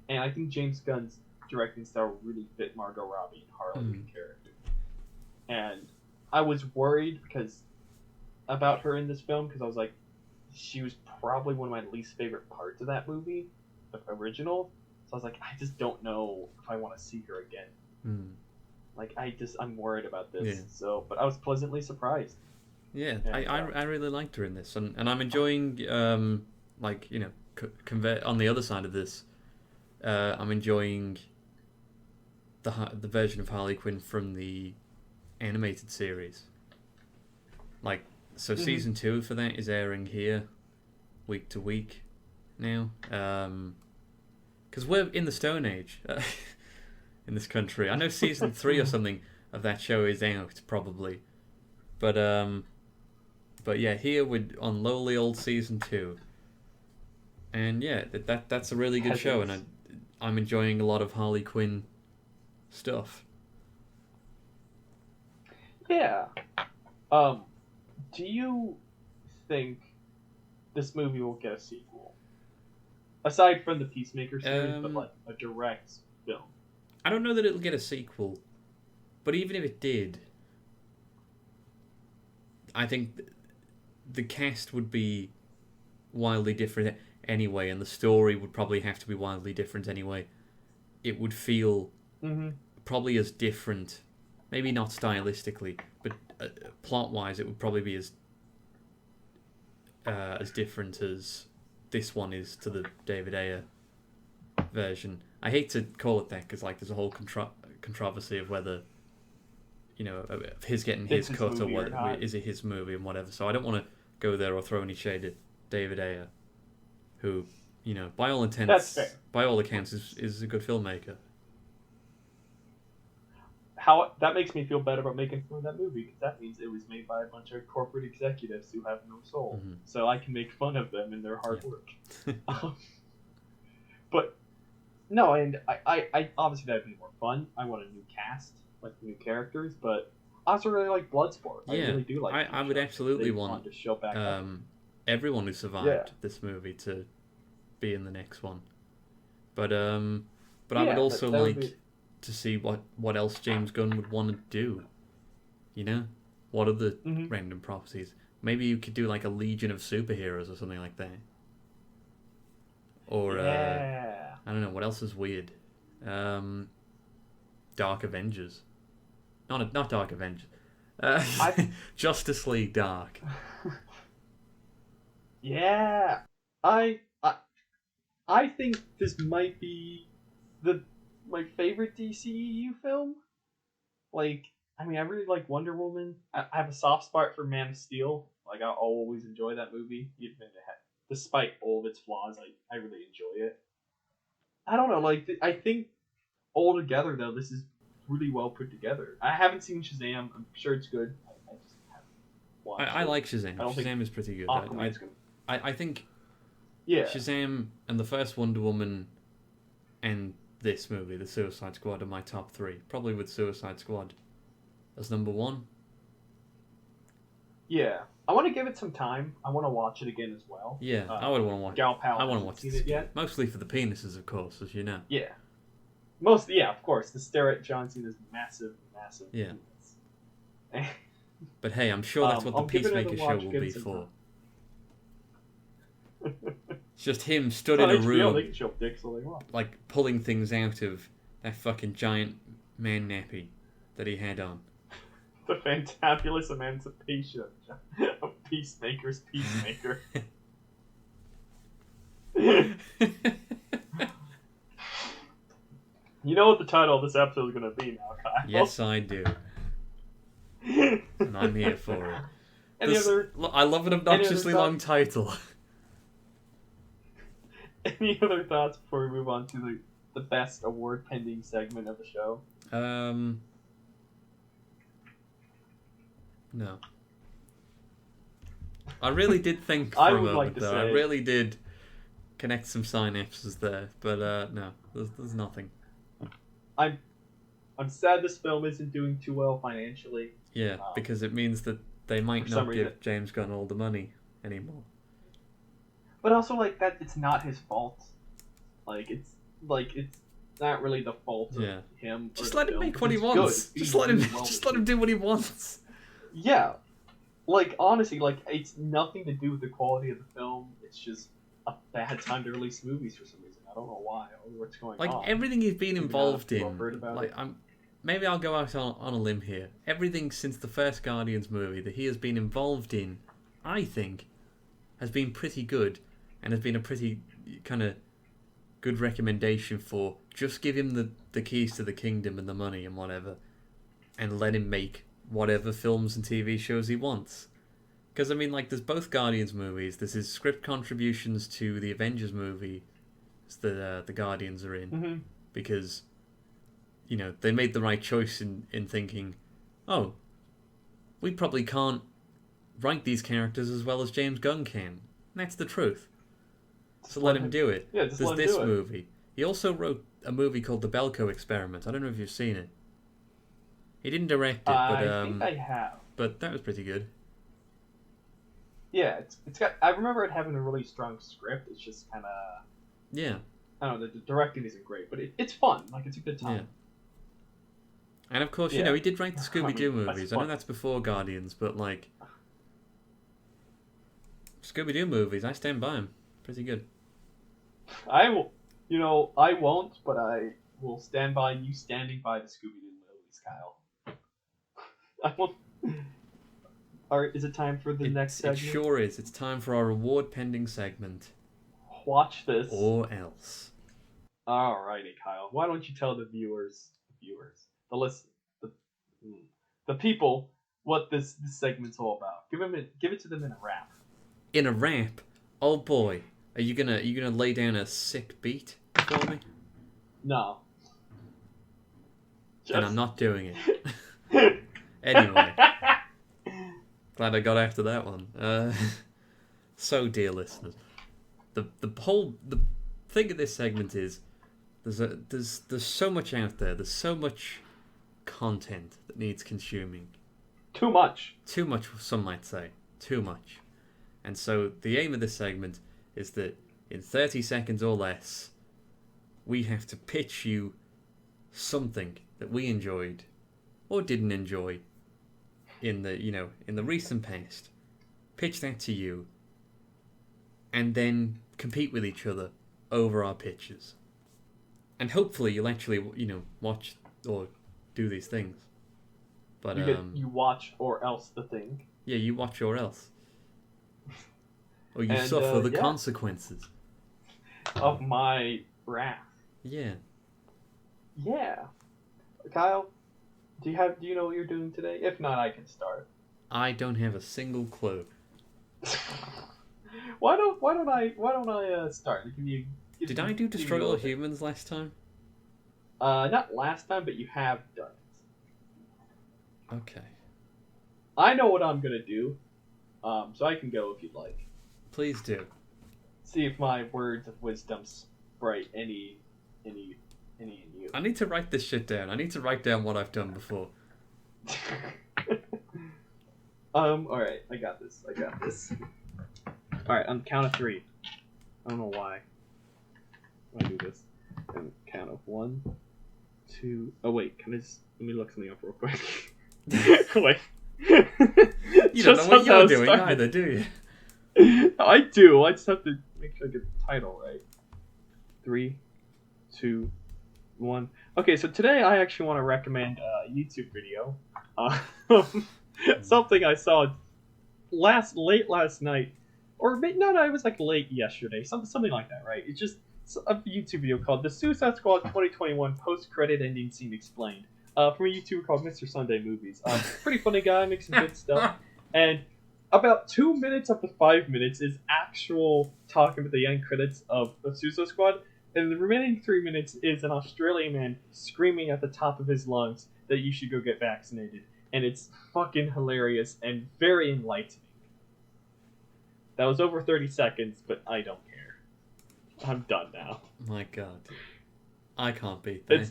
And I think James Gunn's directing style really fit Margot Robbie and Harley character. And I was worried about her in this film because I was like, she was probably one of my least favorite parts of that movie, the original. So I was like, I just don't know if I want to see her again. Like, I'm worried about this. Yeah. So, but I was pleasantly surprised. Yeah, I really liked her in this, and I'm enjoying on the other side of this, I'm enjoying the version of Harley Quinn from the animated series. Like, so season 2 for that is airing here, week to week, now. Because we're in the Stone Age in this country. I know season 3 or something of that show is out probably, but yeah, here we're on lowly old season 2, and yeah, that's a really good show, and I'm enjoying a lot of Harley Quinn stuff. Yeah. Do you think this movie will get a sequel? Aside from the Peacemaker series, but like a direct film. I don't know that it'll get a sequel, but even if it did, I think the cast would be wildly different anyway, and the story would probably have to be wildly different anyway. It would feel probably as different, maybe not stylistically, but plot-wise, it would probably be as different as this one is to the David Ayer version. I hate to call it that because like there's a whole controversy of whether of his getting his cut or whether is it his movie and whatever. So I don't want to go there or throw any shade at David Ayer, who by all intents, by all accounts, is a good filmmaker. how that makes me feel better about making fun of that movie, because that means it was made by a bunch of corporate executives who have no soul. Mhm. So I can make fun of them and their hard Yeah. work. But no, and I obviously that'd be more fun. I want a new cast, like new characters, but I also really like Bloodsport. I Yeah, really do like. I would absolutely want to show back up. everyone who survived Yeah. this movie to be in the next one. But I would Yeah, also that would like be- to see what else James Gunn would want to do. You know, what other Mhm. random properties? Maybe you could do like a Legion of Superheroes or something like that. Or Yeah. I don't know what else is weird. Dark Avengers. Not Dark Avengers. Justice League Dark. Yeah. I think this might be my favorite DCEU film. Like, I mean, I really like Wonder Woman. I have a soft spot for Man of Steel. Like, I'll always enjoy that movie, despite all of its flaws. I really enjoy it. I don't know. Like, I think altogether though, this is really well put together. I haven't seen Shazam. I'm sure it's good. I just haven't watched I it. like Shazam. I don't think Shazam is pretty good. Aquaman's gonna. I think Yeah. Shazam and the first Wonder Woman and this movie, The Suicide Squad, are my top three. Probably with Suicide Squad as number one. Yeah. I want to give it some time. I want to watch it again as well. Yeah, I would want to watch. Gal Pal I want to hasn't watch seen this it yet. mostly for the penises, of course, as you know. Yeah. Of course. The stare at John Cena's massive. Yeah. penis. But hey, I'm sure that's what the I'll give it another Peacemaker show watch, will give be it some for. time. It's just him stood On in a HBO, room, they can show dicks all they want. like pulling things out of that fucking giant man nappy that he had on. The fantabulous emancipation of Peacemaker's Peacemaker. You know what the title of this episode is going to be now, Kyle? Yes, I do, and I'm here for it. I love an obnoxiously thoughts? long title. Any other thoughts before we move on to the best award pending segment of the show? No. I really did think for I a would moment, like to though. say- I really did connect some synapses there, but no, there's nothing. I'm sad this film isn't doing too well financially. Yeah, because it means that they might for some not give reason- James Gunn all the money anymore. But also, like, that it's not his fault. It's not really the fault of Yeah. him. Just or let the him film, make what he because it's wants. good. Just It's let him. really well Just let him made. do what he wants. Yeah, like honestly, like it's nothing to do with the quality of the film. It's just a bad time to release movies for some reason. I don't know why or what's going Like on. everything he's been Maybe involved not in. overheard about Like it. maybe I'll go out on a limb here. Everything since the first Guardians movie that he has been involved in, I think, has been pretty good, and has been a pretty kind of good recommendation for just give him the keys to the kingdom and the money and whatever, and let him make whatever films and TV shows he wants. Because I mean, like, there's both Guardians movies. There's his script contributions to the Avengers movie that the Guardians are in, Mm-hmm. because they made the right choice in thinking, oh, we probably can't write these characters as well as James Gunn can. And that's the truth. So let him do it. Yeah, just There's let him this do it. movie. He also wrote a movie called The Belko Experiment. I don't know if you've seen it. He didn't direct it, but I think I have. but that was pretty good. Yeah, it's got. I remember it having a really strong script. It's just kind of. Yeah. I don't know. The directing isn't great, but it's fun. Like it's a good time. Yeah. And of course, Yeah. he did write the Scooby Doo I mean, movies. that's I know fun. that's before Guardians, but like Scooby Doo movies, I stand by them. Pretty good. I will. I won't, but I will stand by you standing by the Scooby Doo movies, Kyle. I won't. Alright, is it time for the next It segment? sure is. It's time for our award pending segment. Watch this. Or else. Alrighty, Kyle. Why don't you tell the the people, what this segment's all about? Give it to them in a rap. In a rap, oh boy, are you gonna lay down a sick beat for me? No. and I'm not doing it. Anyway, glad I got after that one. So, dear listeners, the thing of this segment is there's so much out there. There's so much content that needs consuming. Too much. Too much, some might say. Too much. And so the aim of this segment is that in 30 seconds or less, we have to pitch you something that we enjoyed or didn't enjoy in the recent past. Pitch that to you, and then compete with each other over our pitches. And hopefully you'll actually, watch or do these things. But you watch or else the thing. Yeah, you watch or else. Or you And, suffer the consequences of my wrath. Yeah. Yeah. Kyle, do you know what you're doing today? If not, I can start. I don't have a single clue. Why don't I start? Did I do Destroy All Humans last time? Not last time, but you have done it. Okay. I know what I'm gonna do, so I can go if you'd like. Please do. See if my words of wisdom sprite any in you. I need to write this shit down. I need to write down what I've done before. Alright, I got this. Alright, on the count of 3. I don't know why. I'm gonna do this. And count of 1, 2. Oh wait, let me look something up real quick. Wait. You don't know what you're doing either, do you? I do. I just have to make sure I get the title right. 3, 2, 1. Okay, so today I actually want to recommend a YouTube video. Something I saw late last night, or no, it was like late yesterday, something like that, right? It's just a YouTube video called "The Suicide Squad 2021 Post-Credit Ending Scene Explained" from a YouTuber called Mr. Sunday Movies. Pretty funny guy, makes some good stuff, and about 2 minutes of the 5 minutes is actual talking about the end credits of Suicide Squad, and the remaining 3 minutes is an Australian man screaming at the top of his lungs that you should go get vaccinated. And it's fucking hilarious and very enlightening. That was over 30 seconds, but I don't care. I'm done now. My god. I can't beat that.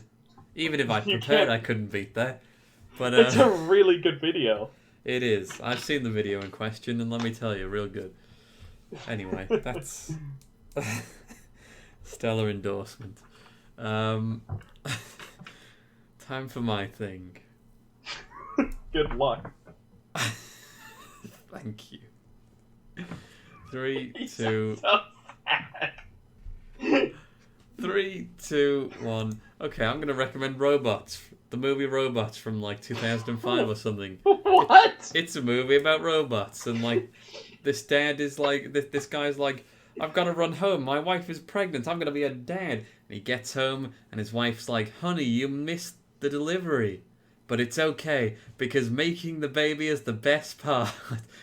Even if I prepared, I couldn't beat that. But it's a really good video. It is. I've seen the video in question, and let me tell you, real good. Anyway, that's stellar endorsement. Time for my thing. Good luck. Thank you. 3, 2... So 3, 2, 1. Okay, I'm going to recommend Robots. The movie Robots from like 2005 or something. What? It's a movie about robots, and like this dad is like this guy's like, I've got to run home. My wife is pregnant. I'm going to be a dad. And he gets home, and his wife's like, honey, you missed the delivery. But it's okay, because making the baby is the best part.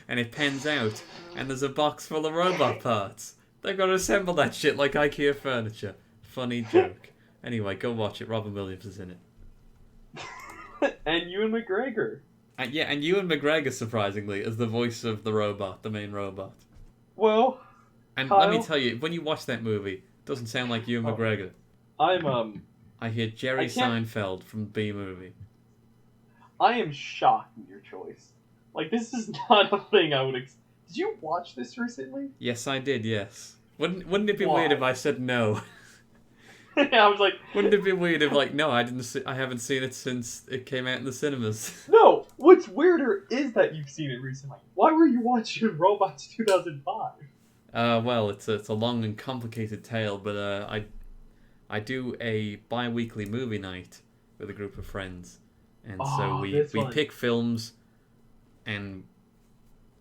And it pans out, and there's a box full of robot parts. They've got to assemble that shit like IKEA furniture. Funny joke. Anyway, go watch it. Robin Williams is in it. And Ewan McGregor. And Ewan McGregor, surprisingly, as the voice of the robot, the main robot. Well, and Kyle, let me tell you, when you watch that movie, it doesn't sound like Ewan McGregor. I hear Jerry Seinfeld from B-Movie. I am shocked with your choice. Like, this is not a thing I would Did you watch this recently? Yes, I did, yes. Wouldn't it be weird if I said no? Yeah, I was like... Wouldn't it be weird if, like, no, I haven't seen it since it came out in the cinemas? No! What's weirder is that you've seen it recently. Why were you watching Robots 2005? Well, it's a long and complicated tale, but I do a bi-weekly movie night with a group of friends. And so we pick films and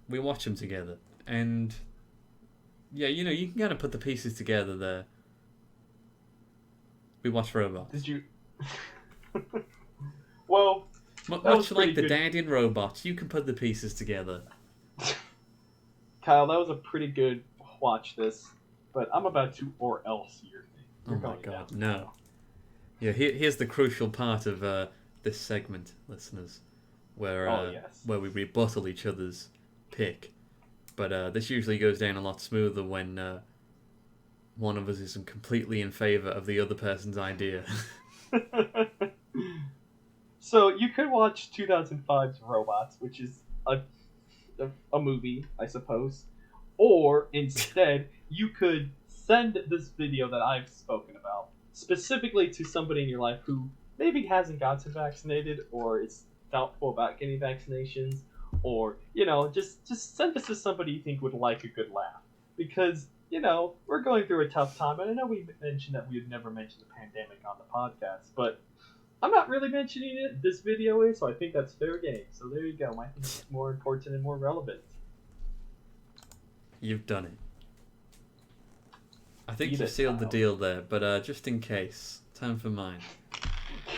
we watch them together. And yeah, you can kind of put the pieces together there. We watch Robots. Did you? Well, much like the dad in Robots, you can put the pieces together. Kyle, that was a pretty good watch this, but I'm about to or else your thing. Oh my god, no. Yeah, here's the crucial part of this segment, listeners, where yes. where we rebuttal each other's pick. But this usually goes down a lot smoother when one of us isn't completely in favour of the other person's idea. So you could watch 2005's Robots, which is a movie, I suppose. Or instead, you could send this video that I've spoken about specifically to somebody in your life who maybe hasn't gotten vaccinated or is doubtful about getting vaccinations, or just send this to somebody you think would like a good laugh, because we're going through a tough time, and I know we mentioned that we had never mentioned the pandemic on the podcast, but I'm not really mentioning it. This video is, so I think that's fair game. So there you go. I think it's more important and more relevant. You've done it. I think Eat you it, sealed the Kyle. deal there, but just in case, time for mine.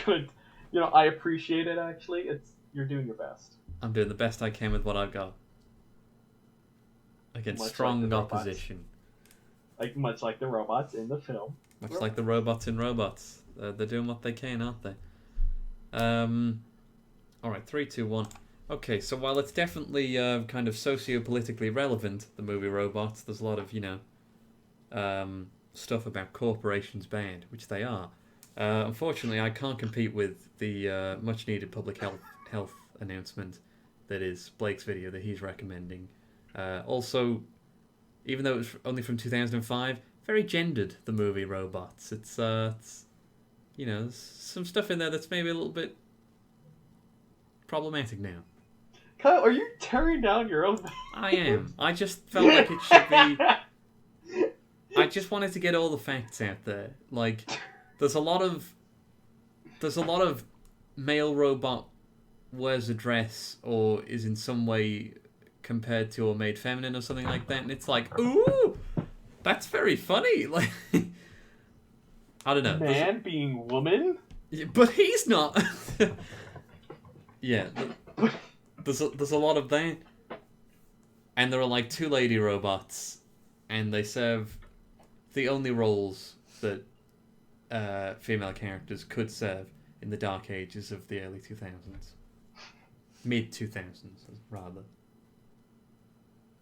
Good. I appreciate it. Actually, you're doing your best. I'm doing the best I can with what I've got. Against Much like strong the robots. opposition. Much like the robots in the film. Much like the robots in Robots. They're doing what they can, aren't they? Alright, 3, 2, 1. Okay, so while it's definitely kind of socio-politically relevant, the movie Robots, there's a lot of, stuff about corporations banned, which they are. Unfortunately, I can't compete with the much-needed public health announcement that is Blake's video that he's recommending. Also, even though it was only from 2005, very gendered, the movie Robots. It's there's some stuff in there that's maybe a little bit problematic now. Kyle, are you tearing down your own? I am. I just felt like it should be. I just wanted to get all the facts out there. Like, there's a lot of male robot wears a dress or is in some way compared to or made feminine or something like that, and it's like, ooh, that's very funny. Like, I don't know. Man being woman? But he's not. Yeah, there's a lot of that, and there are like 2 lady robots, and they serve the only roles that female characters could serve in the dark ages of the early 2000s, mid 2000s rather,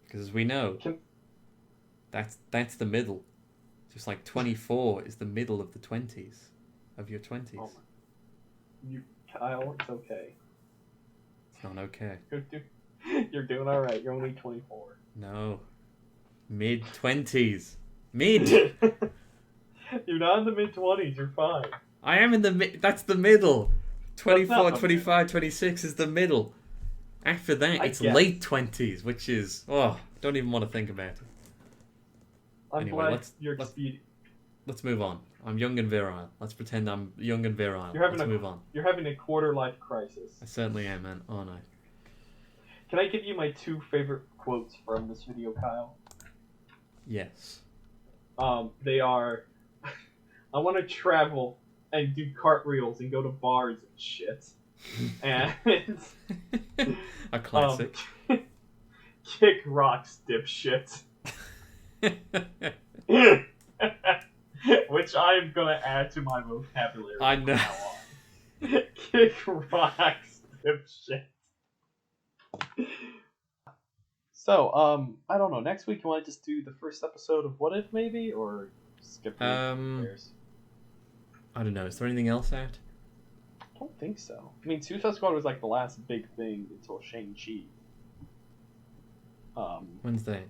because as we know, that's the middle. Just like 24 is the middle of the 20s, of your 20s. Oh, Kyle, it's okay. It's not okay. You're doing all right. You're only 24. No. Mid-20s. Mid! You're not in the mid-20s. You're fine. I am in the mid. That's the middle. 24, That's not 25, 26 is the middle. After that, I it's guess. late 20s, which is... Oh, don't even want to think about it. I'm Anyway, glad you're speedy. Let's move on. I'm young and virile. Let's pretend I'm young and virile. Let's move on. You're having a quarter-life crisis. I certainly am, man. Oh, no. Can I give you my 2 favorite quotes from this video, Kyle? Yes. They are, I want to travel and do cartwheels and go to bars and shit. And A classic. kick rocks, dipshit. Which I'm gonna add to my vocabulary. I know. From now on. Kick rocks, dipshit. So, I don't know. Next week, you want to just do the first episode of What If, maybe, or skip the players? I don't know. Is there anything else out? I don't think so. I mean, Suicide Squad was like the last big thing until Shang-Chi. When's that?